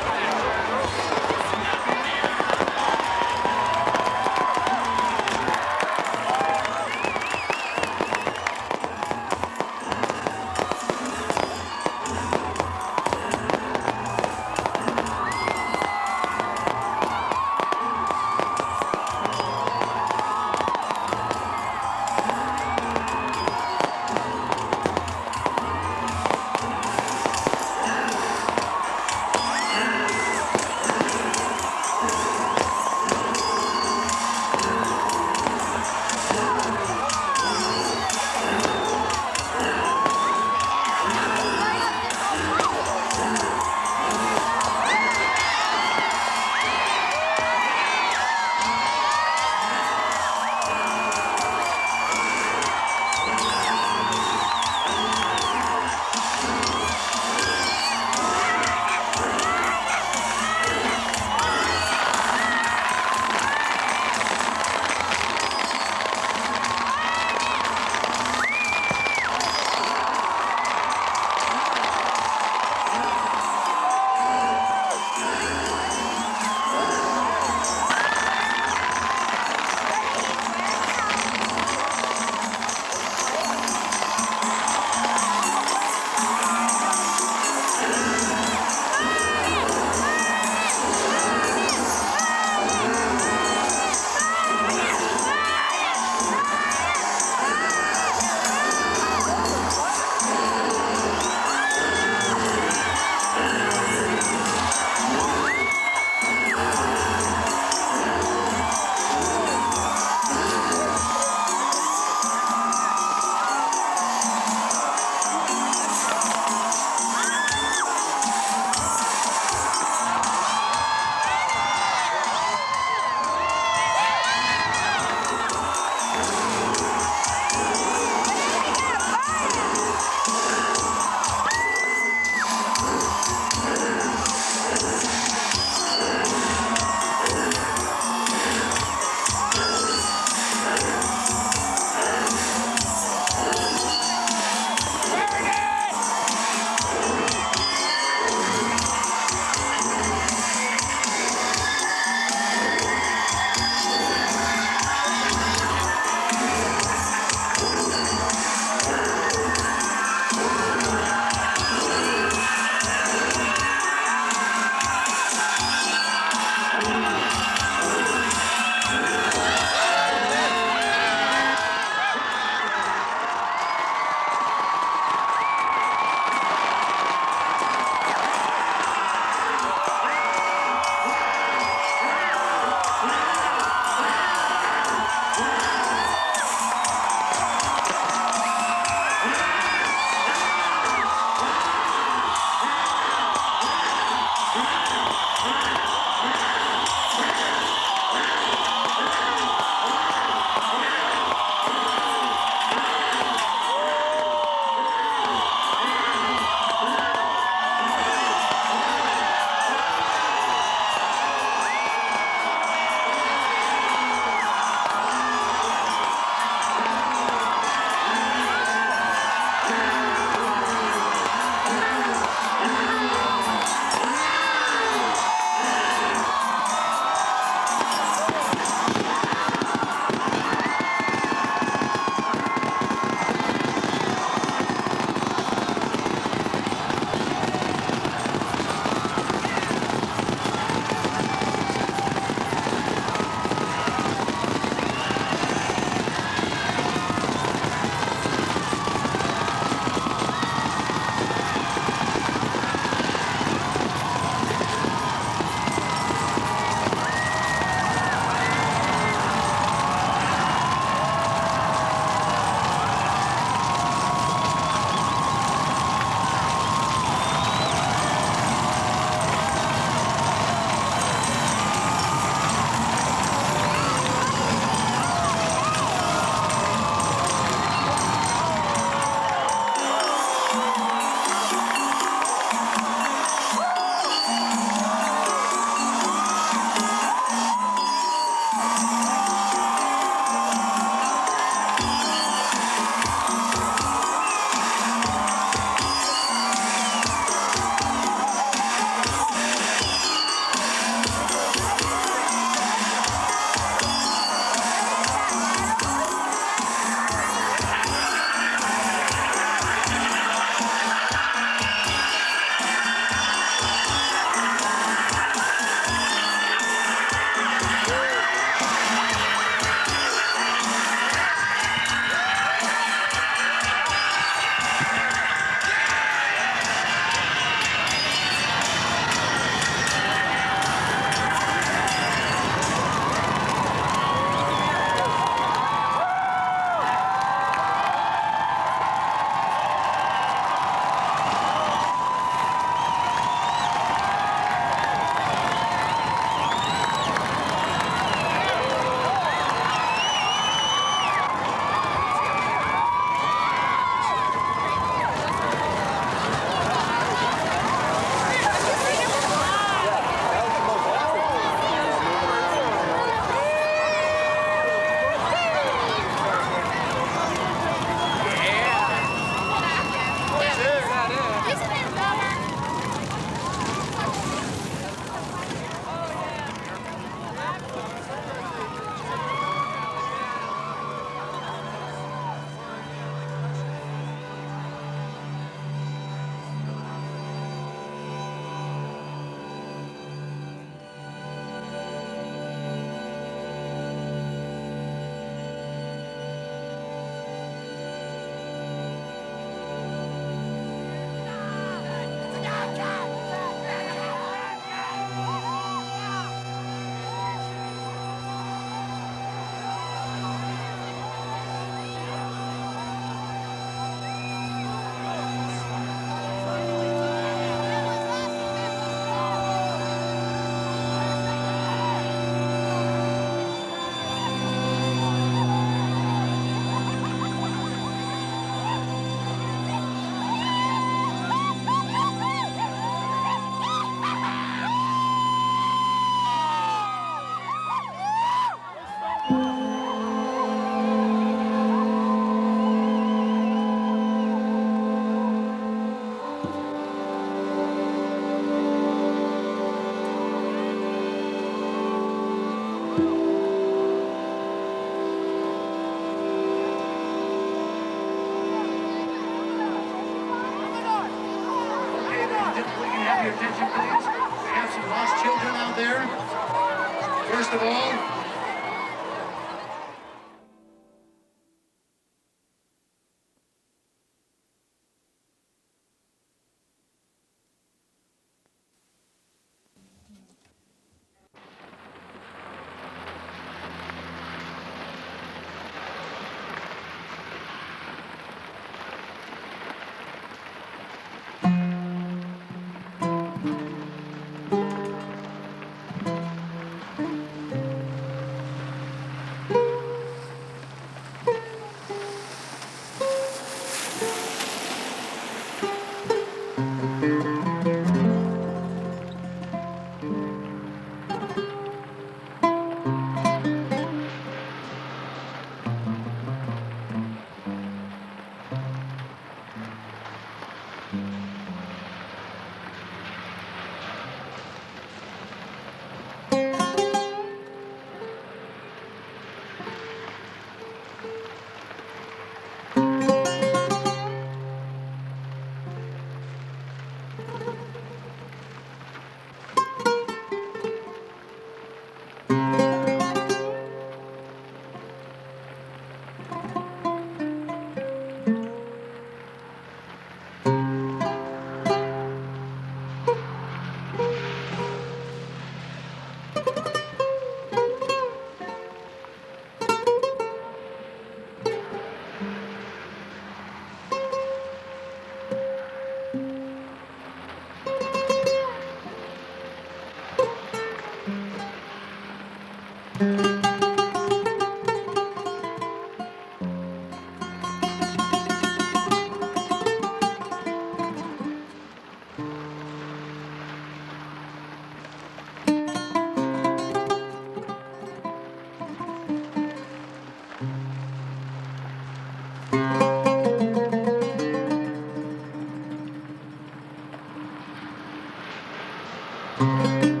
Thank you.